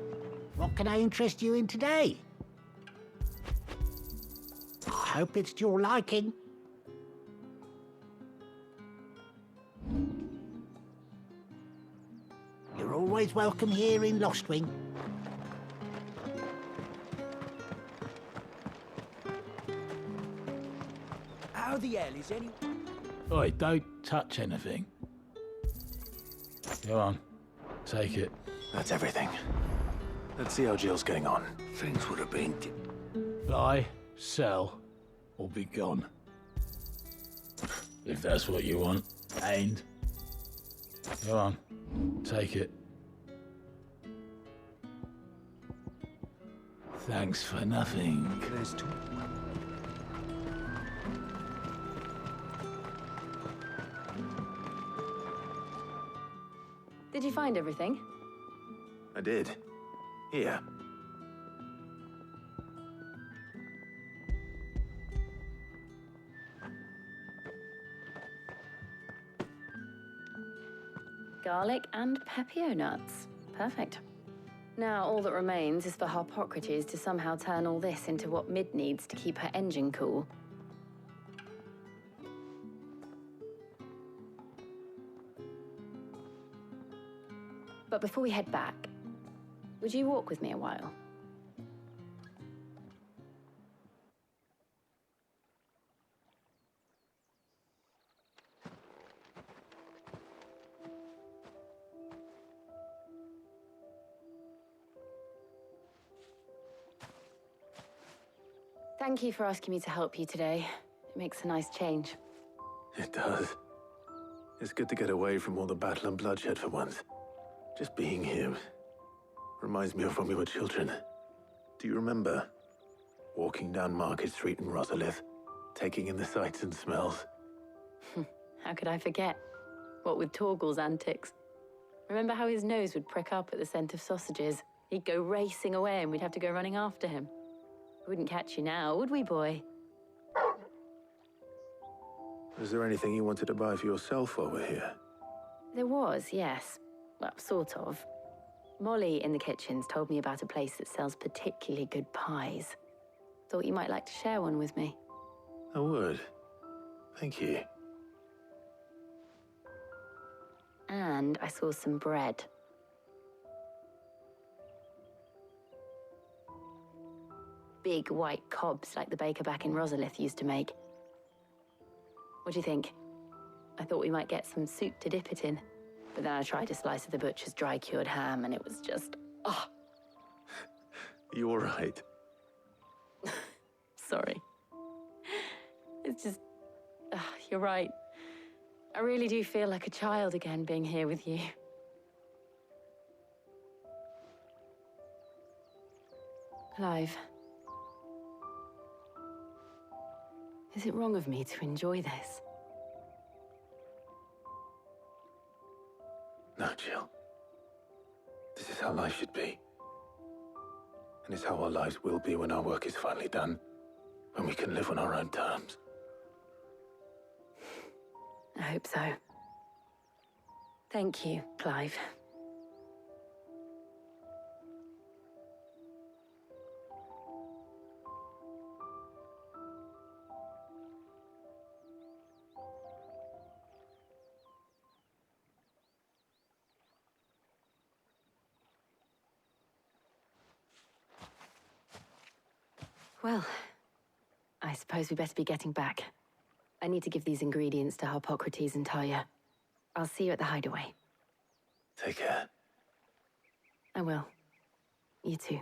What can I interest you in today? I hope it's to your liking. You're always welcome here in Lostwing. How the hell is any... Oi, don't touch anything. Go on, take it. That's everything. Let's see how Jill's getting on. Things would have been... Buy, sell, or be gone. If that's what you want. Aimed. Go on, take it. Thanks for nothing. Did you find everything? I did. Here. Garlic and pepio nuts. Perfect. Now all that remains is for Harpocrates to somehow turn all this into what Mid needs to keep her engine cool. But before we head back, would you walk with me a while? Thank you for asking me to help you today. It makes a nice change. It does. It's good to get away from all the battle and bloodshed for once. Just being here reminds me of when we were children. Do you remember? Walking down Market Street in Rosalith, taking in the sights and smells. How could I forget? What with Torgal's antics. Remember how his nose would prick up at the scent of sausages? He'd go racing away and we'd have to go running after him. We wouldn't catch you now, would we, boy? Was there anything you wanted to buy for yourself while we're here? There was, yes. Well, sort of. Molly in the kitchens told me about a place that sells particularly good pies. Thought you might like to share one with me. I would. Thank you. And I saw some bread. Big white cobs like the baker back in Rosalith used to make. What do you think? I thought we might get some soup to dip it in. But then I tried a slice of the butcher's dry-cured ham, and it was just... oh. You all right? Sorry. It's just... you're right. I really do feel like a child again being here with you. Clive. Is it wrong of me to enjoy this? No, Jill. This is how life should be. And it's how our lives will be when our work is finally done. When we can live on our own terms. I hope so. Thank you, Clive. Well, I suppose we better be getting back. I need to give these ingredients to Harpocrates and Talia. I'll see you at the hideaway. Take care. I will. You too.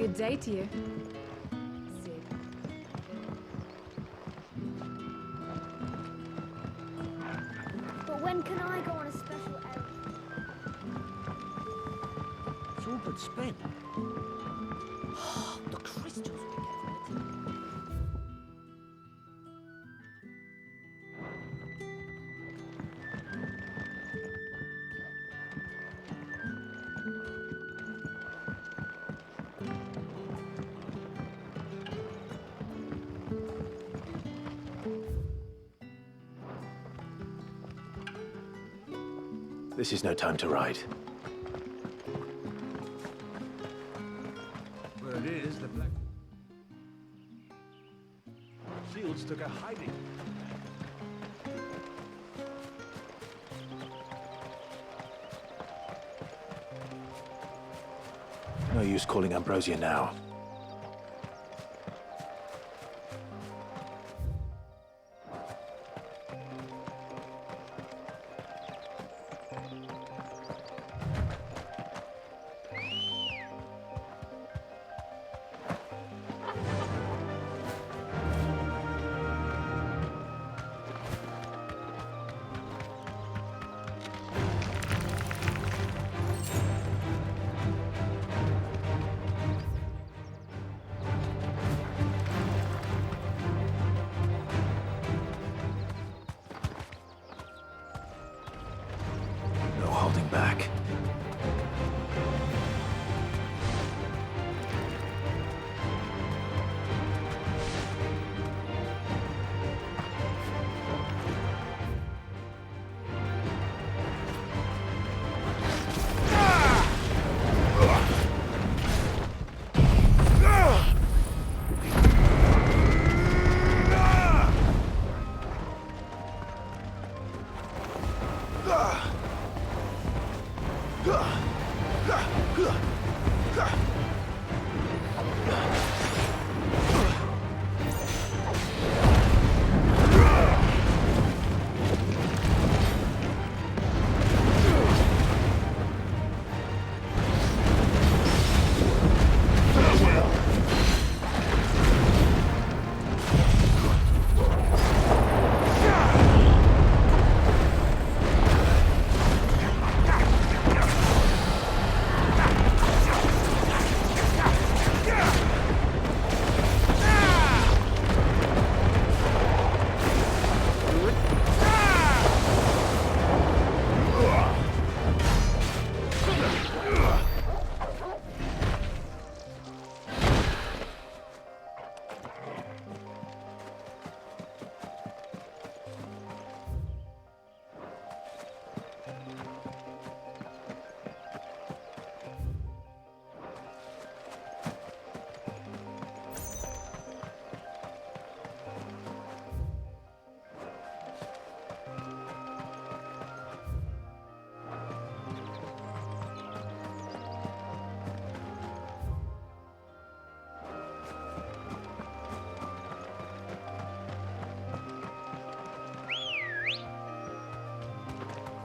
Good day to you. But when can I go on a special errand? It's all but spent. The crystals we get from the This is no time to ride. Where it is, the black shields took a hiding. No use calling Ambrosia now.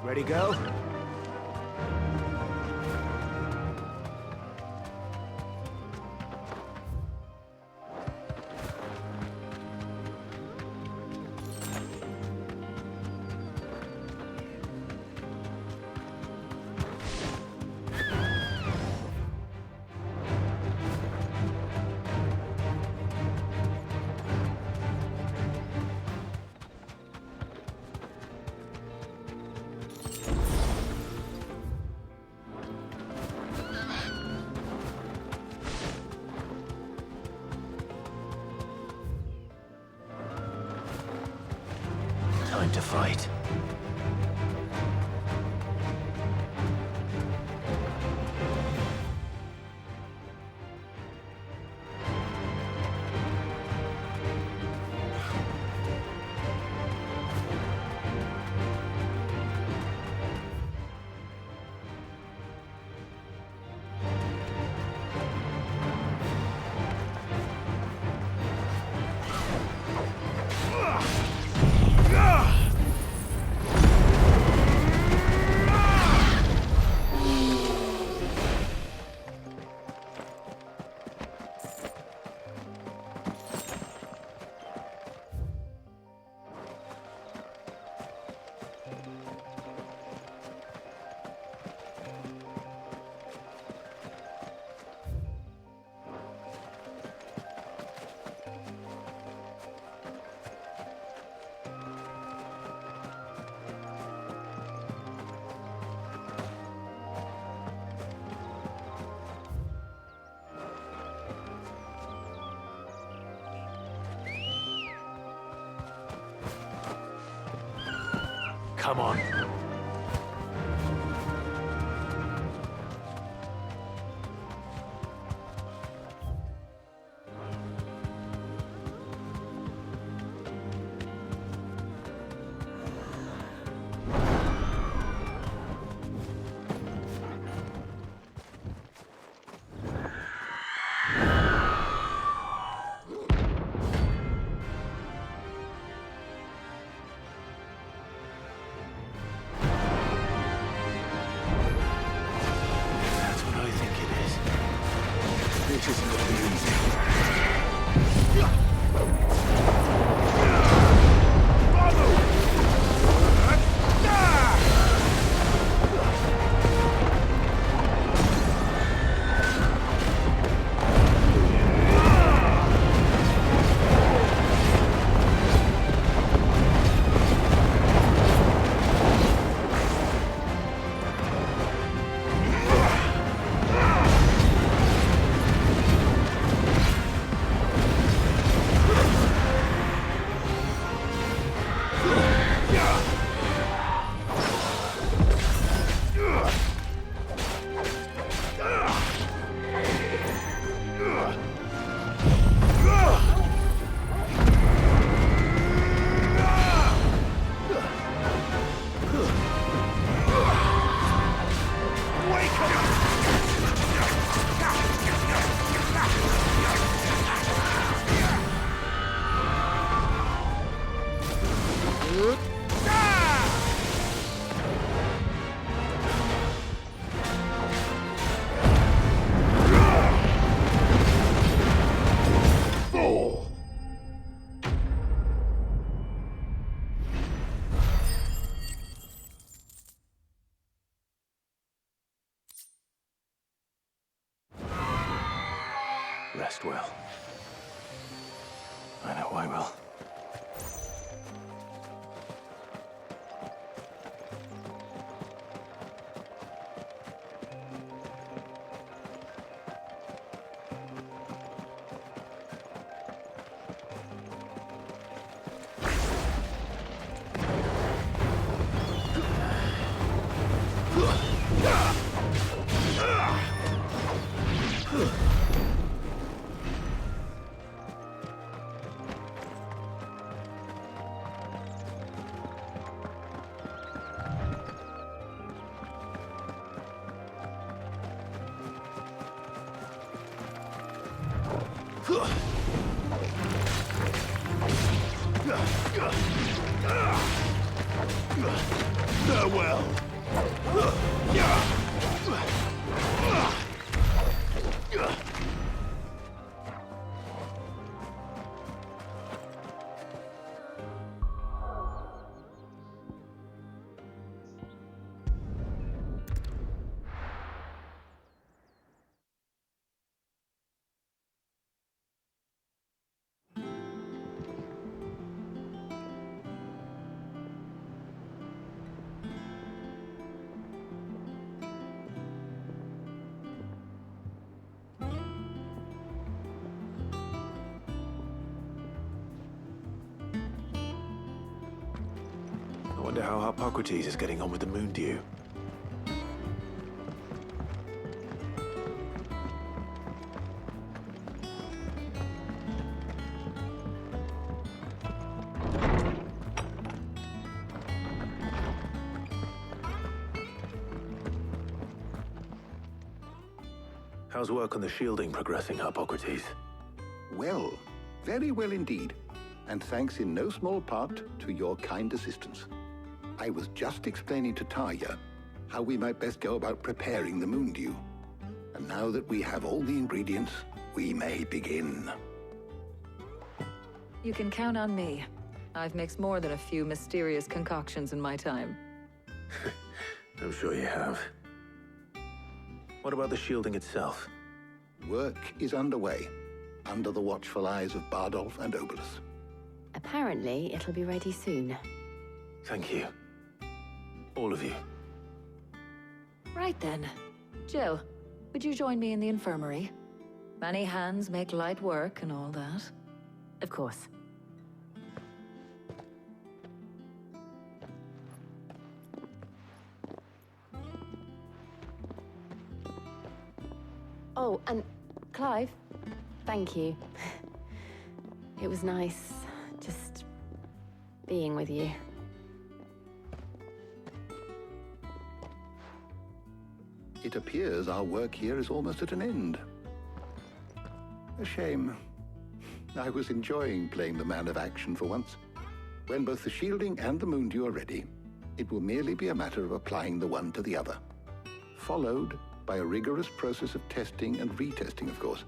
Ready, go? Time to fight. Come on. Rest well. I know I will. Farewell. I wonder how Hippocrates is getting on with the moon dew. How's work on the shielding progressing, Hippocrates? Well, very well indeed. And thanks in no small part to your kind assistance. I was just explaining to Tarja how we might best go about preparing the moon dew. And now that we have all the ingredients, we may begin. You can count on me. I've mixed more than a few mysterious concoctions in my time. I'm sure you have. What about the shielding itself? Work is underway, under the watchful eyes of Bardolph and Obolus. Apparently, it'll be ready soon. Thank you. All of you. Right then. Jill, would you join me in the infirmary? Many hands make light work and all that. Of course. Oh, and Clive, thank you. It was nice just being with you. It appears our work here is almost at an end. A shame. I was enjoying playing the man of action for once. When both the shielding and the moon dew are ready, it will merely be a matter of applying the one to the other. Followed by a rigorous process of testing and retesting, of course.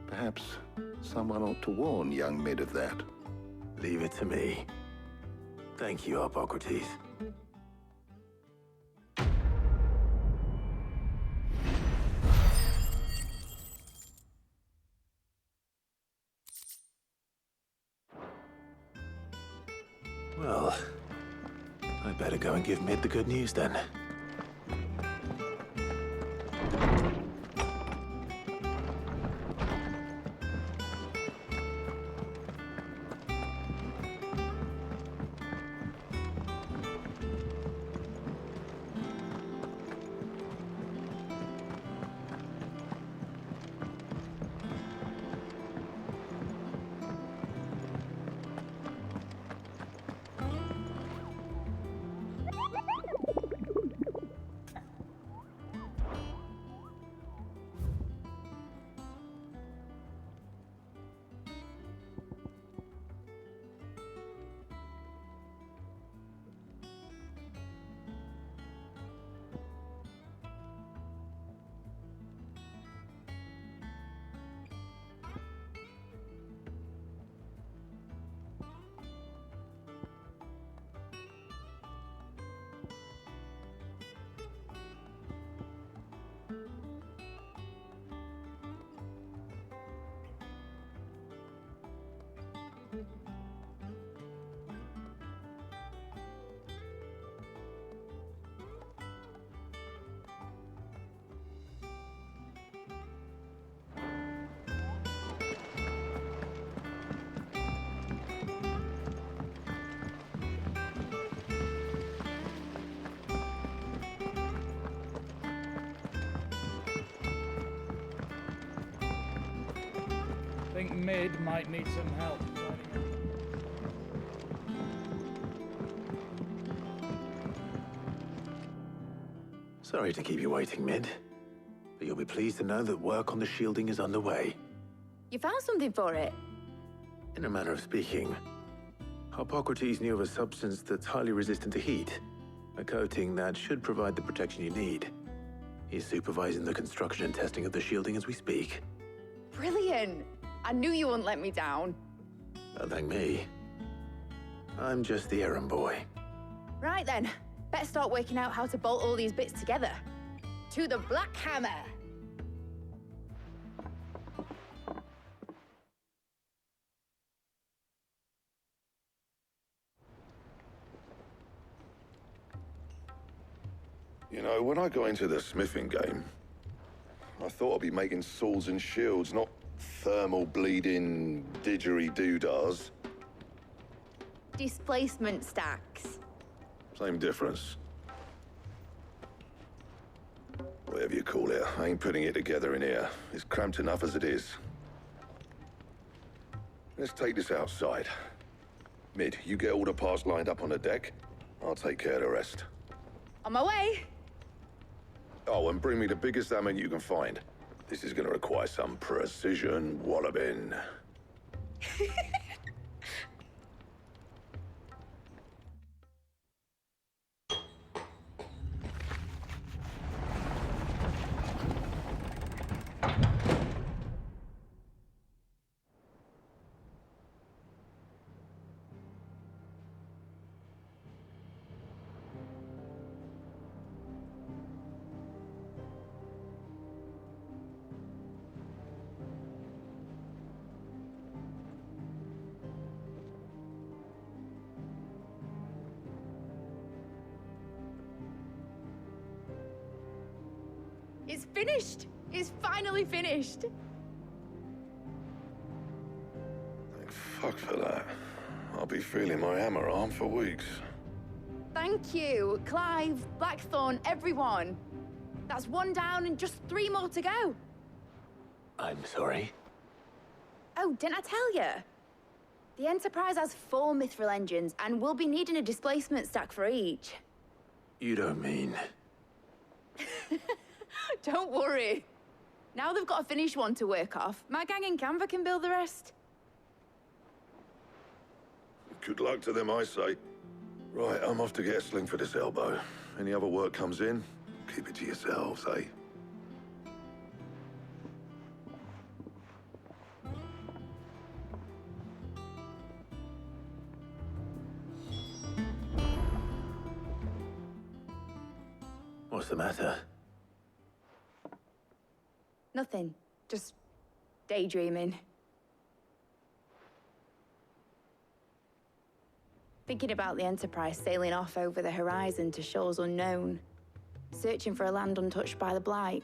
Perhaps someone ought to warn young Mid of that. Leave it to me. Thank you, Hippocrates. Well, I'd better go and give Mid the good news then. I think Mid might need some help tidying up. Sorry to keep you waiting, Mid. But you'll be pleased to know that work on the shielding is underway. You found something for it? In a manner of speaking, Hippocrates knew of a substance that's highly resistant to heat. A coating that should provide the protection you need. He's supervising the construction and testing of the shielding as we speak. Brilliant! I knew you wouldn't let me down. Don't thank me. I'm just the errand boy. Right then, better start working out how to bolt all these bits together. To the Black Hammer! You know, when I got into the smithing game, I thought I'd be making swords and shields, not thermal bleeding didgeridoo-dahs. Displacement stacks. Same difference. Whatever you call it, I ain't putting it together in here. It's cramped enough as it is. Let's take this outside. Mid, you get all the parts lined up on the deck. I'll take care of the rest. On my way! Oh, and bring me the biggest hammer you can find. This is gonna require some precision walloping. It's finished! It's finally finished! Thank fuck for that. I'll be feeling my hammer arm for weeks. Thank you, Clive, Blackthorn, everyone. That's one down and just 3 more to go. I'm sorry. Oh, didn't I tell you? The Enterprise has 4 mithril engines, and we'll be needing a displacement stack for each. You don't mean... Don't worry. Now they've got a finished one to work off. My gang in Canva can build the rest. Good luck to them, I say. Right, I'm off to get a sling for this elbow. Any other work comes in, keep it to yourselves, eh? What's the matter? Nothing. Just daydreaming. Thinking about the Enterprise sailing off over the horizon to shores unknown. Searching for a land untouched by the Blight.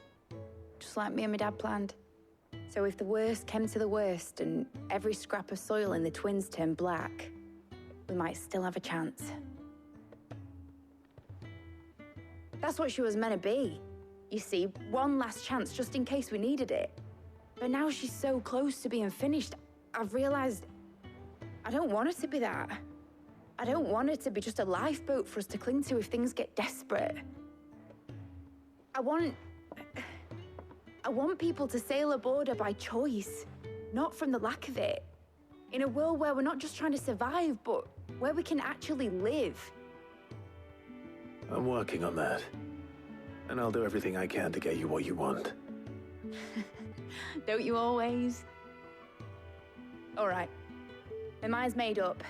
Just like me and my dad planned. So if the worst came to the worst and every scrap of soil in the Twins turned black, we might still have a chance. That's what she was meant to be. You see, one last chance just in case we needed it. But now she's so close to being finished, I've realized I don't want her to be that. I don't want her to be just a lifeboat for us to cling to if things get desperate. I want people to sail aboard her by choice, not from the lack of it. In a world where we're not just trying to survive, but where we can actually live. I'm working on that. And I'll do everything I can to get you what you want. Don't you always? All right. My mind's made up.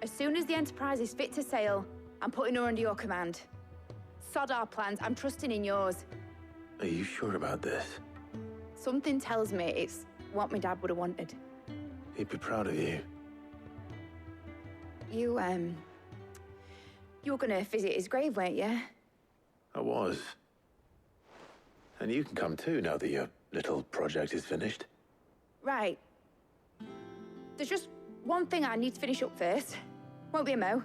As soon as the Enterprise is fit to sail, I'm putting her under your command. Sod our plans, I'm trusting in yours. Are you sure about this? Something tells me it's what my dad would have wanted. He'd be proud of you. You were gonna visit his grave, weren't you? I was. And you can come too now that your little project is finished. Right. There's just one thing I need to finish up first. Won't be a mo.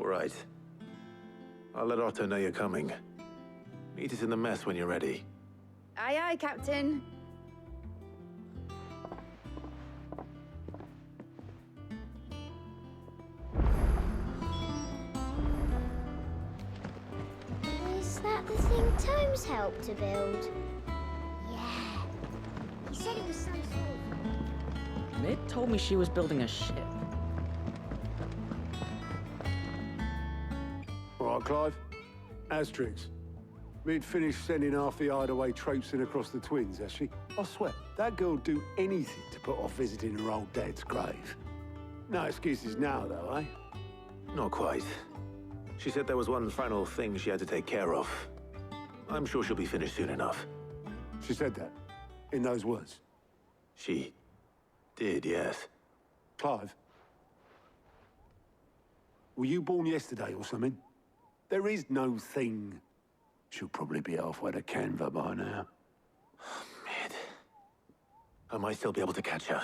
All right. I'll let Otto know you're coming. Meet us in the mess when you're ready. Aye, aye, Captain. Is that the thing Tomes helped to build? Yeah. He said it was some sort of... Mid told me she was building a ship. Right, Clive? Asterix. We'd finished sending half the hideaway traipsing across the twins, has she? I swear, that girl'd do anything to put off visiting her old dad's grave. No excuses now, though, eh? Not quite. She said there was one final thing she had to take care of. I'm sure she'll be finished soon enough. She said that? In those words? She did, yes. Clive? Were you born yesterday or something? There is no thing. She'll probably be halfway to Canva by now. Mid. I might still be able to catch her.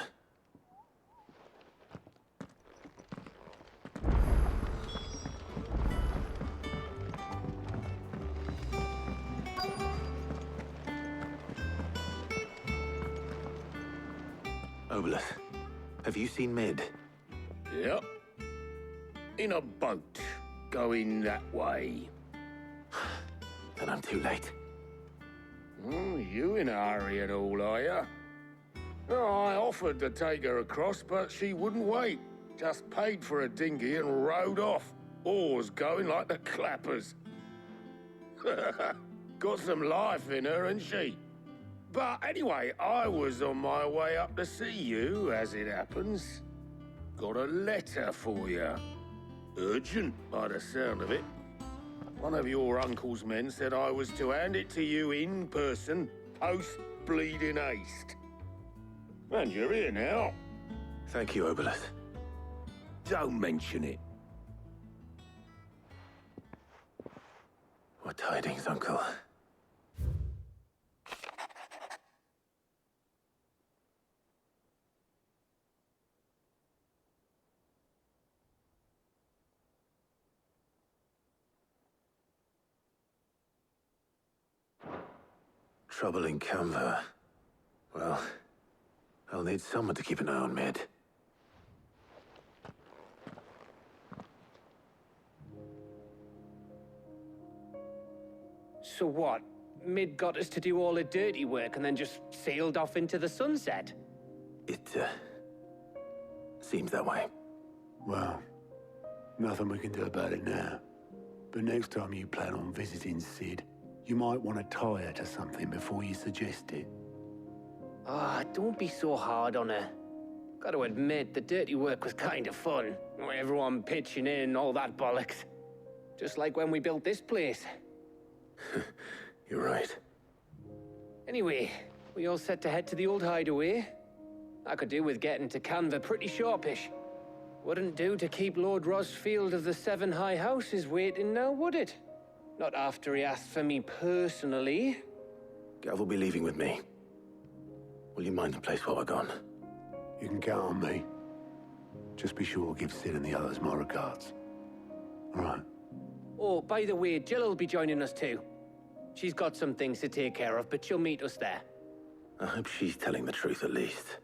Obolus, have you seen Mid? Yep. In a boat, going that way. Then I'm too late. You in a hurry at all, are you? Oh, I offered to take her across, but she wouldn't wait. Just paid for a dinghy and rowed off. Oars going like the clappers. Got some life in her, ain't she? But anyway, I was on my way up to see you, as it happens. Got a letter for you. Urgent, by the sound of it. One of your uncle's men said I was to hand it to you in person, post-bleeding haste. And you're here now. Thank you, Obolus. Don't mention it. What tidings, Uncle? Trouble in Canva. Well, I'll need someone to keep an eye on Mid. So what? Mid got us to do all the dirty work and then just sailed off into the sunset? It, seems that way. Well, nothing we can do about it now. But next time you plan on visiting Sid, you might want to tie her to something before you suggest it. Ah, don't be so hard on her. Gotta admit, the dirty work was kind of fun. Everyone pitching in, all that bollocks. Just like when we built this place. You're right. Anyway, we all set to head to the old hideaway. I could do with getting to Canva pretty sharpish. Wouldn't do to keep Lord Rosfield of the Seven High Houses waiting now, would it? Not after he asked for me personally. Gav will be leaving with me. Will you mind the place while we're gone? You can count on me. Just be sure to give Sid and the others my regards. All right. Oh, by the way, Jill will be joining us too. She's got some things to take care of, but she'll meet us there. I hope she's telling the truth at least.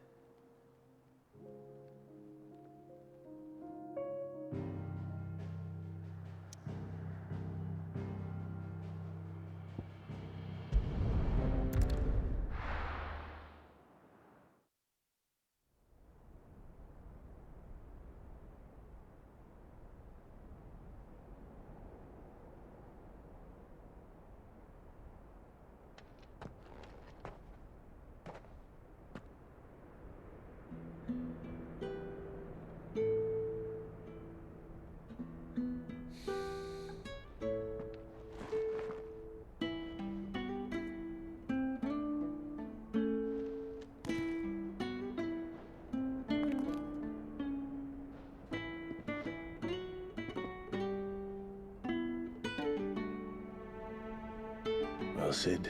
Well, Sid,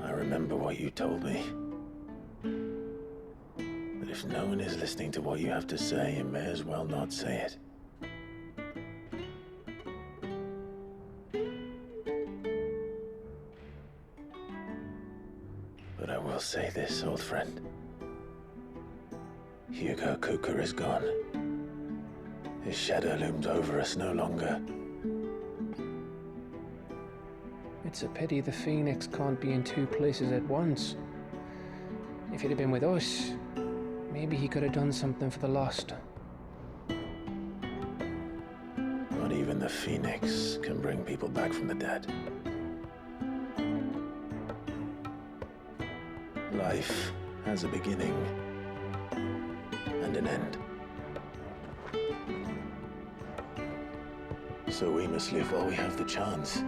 I remember what you told me. But if no one is listening to what you have to say, you may as well not say it. But I will say this, old friend. Hugo Kuka is gone. His shadow looms over us no longer. It's a pity the Phoenix can't be in two places at once. If he'd have been with us, maybe he could have done something for the lost. the Phoenix can bring people back from the dead. Life has a beginning and an end. So we must live while we have the chance.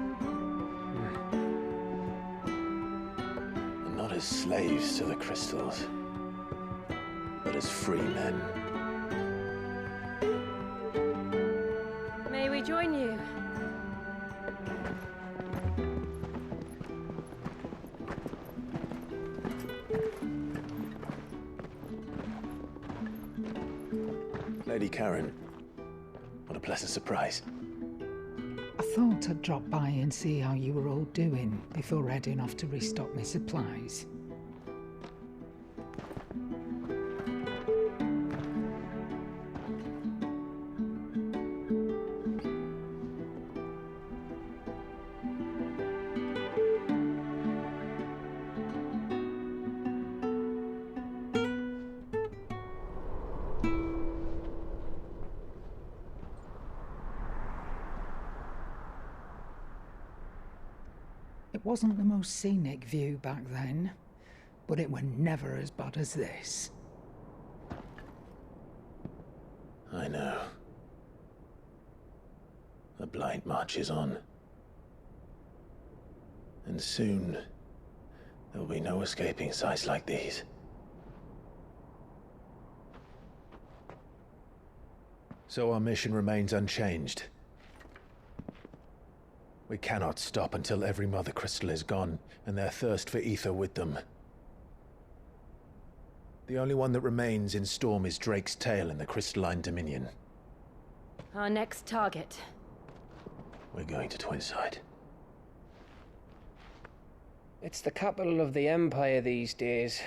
And not as slaves to the crystals, but as free men. May we join you? Lady Karen, what a pleasant surprise. I thought I'd drop by and see how you were all doing before heading off to restock my supplies. It wasn't the most scenic view back then, but it were never as bad as this. I know. The blight marches on. And soon, there will be no escaping sights like these. So our mission remains unchanged. We cannot stop until every Mother Crystal is gone, and their thirst for ether with them. The only one that remains in Storm is Drake's tail in the Crystalline Dominion. Our next target. We're going to Twinside. It's the capital of the Empire these days.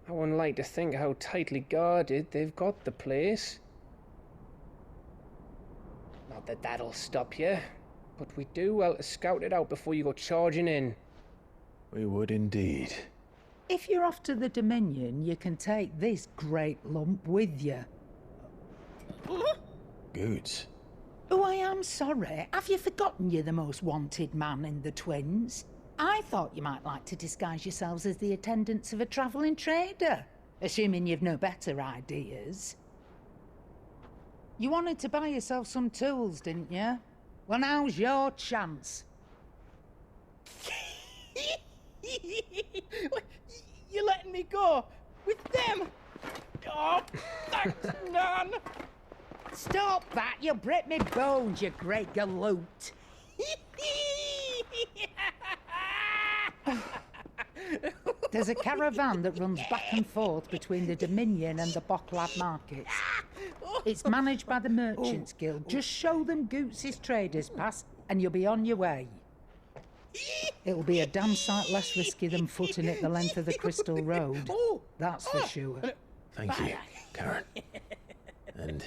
I wouldn't like to think how tightly guarded they've got the place. Not that that'll stop you, but we do well to scout it out before you go charging in. We would indeed. If you're off to the Dominion, you can take this great lump with you. Goods. Oh, I am sorry. Have you forgotten you're the most wanted man in the Twins? I thought you might like to disguise yourselves as the attendants of a travelling trader, assuming you've no better ideas. You wanted to buy yourself some tools, didn't you? Well, now's your chance. You're letting me go with them? Oh, thanks, Nan. Stop that! You'll break me bones, you great galoot. There's a caravan that runs back and forth between the Dominion and the Bocklad markets. It's managed by the Merchants Guild. Just show them Goots' traders pass and you'll be on your way. It'll be a damn sight less risky than footing it the length of the Crystal Road. That's for sure. Thank you, Karen. And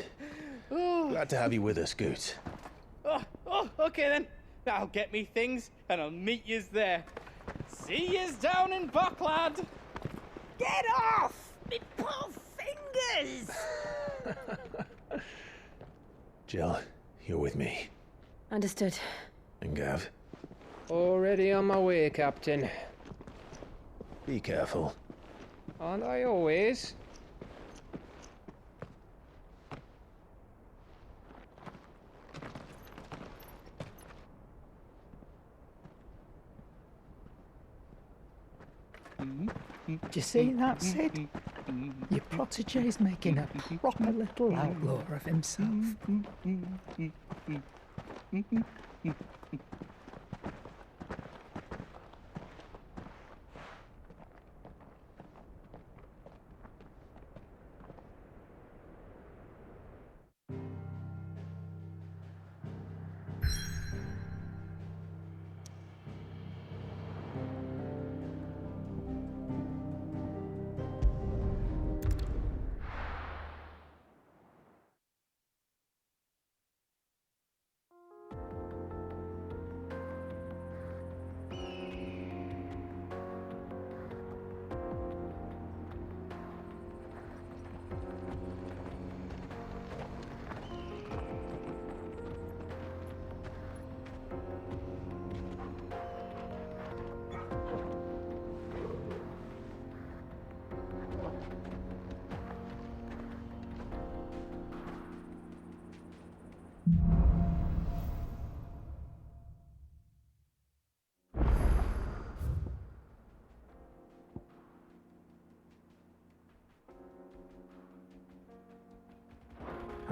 glad to have you with us, Goots. Okay then. I'll get me things and I'll meet yous there. See yous down in Bocklad. Get off! Me poor fingers! Jill, you're with me. Understood. And Gav? Already on my way, Captain. Be careful. Aren't I always? Do you see that, Sid? Your protege's making a proper little outlaw of himself.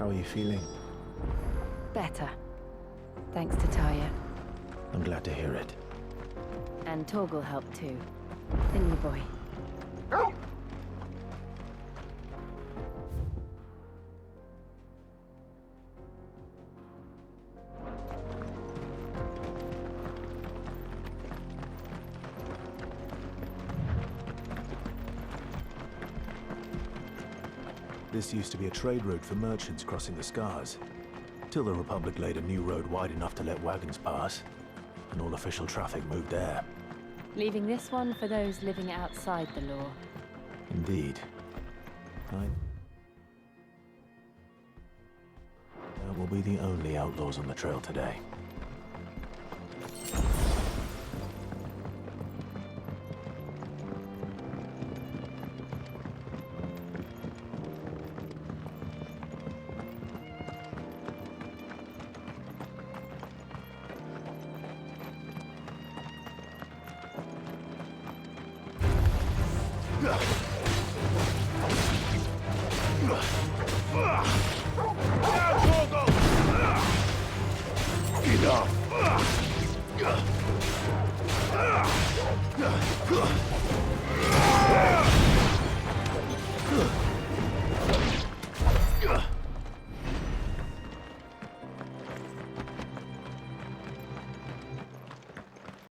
How are you feeling? Better. Thanks to Taya. I'm glad to hear it. And Torgal helped too. The new boy. This used to be a trade route for merchants crossing the Scars, till the Republic laid a new road wide enough to let wagons pass, and all official traffic moved there. Leaving this one for those living outside the law. Indeed. That will be the only outlaws on the trail today.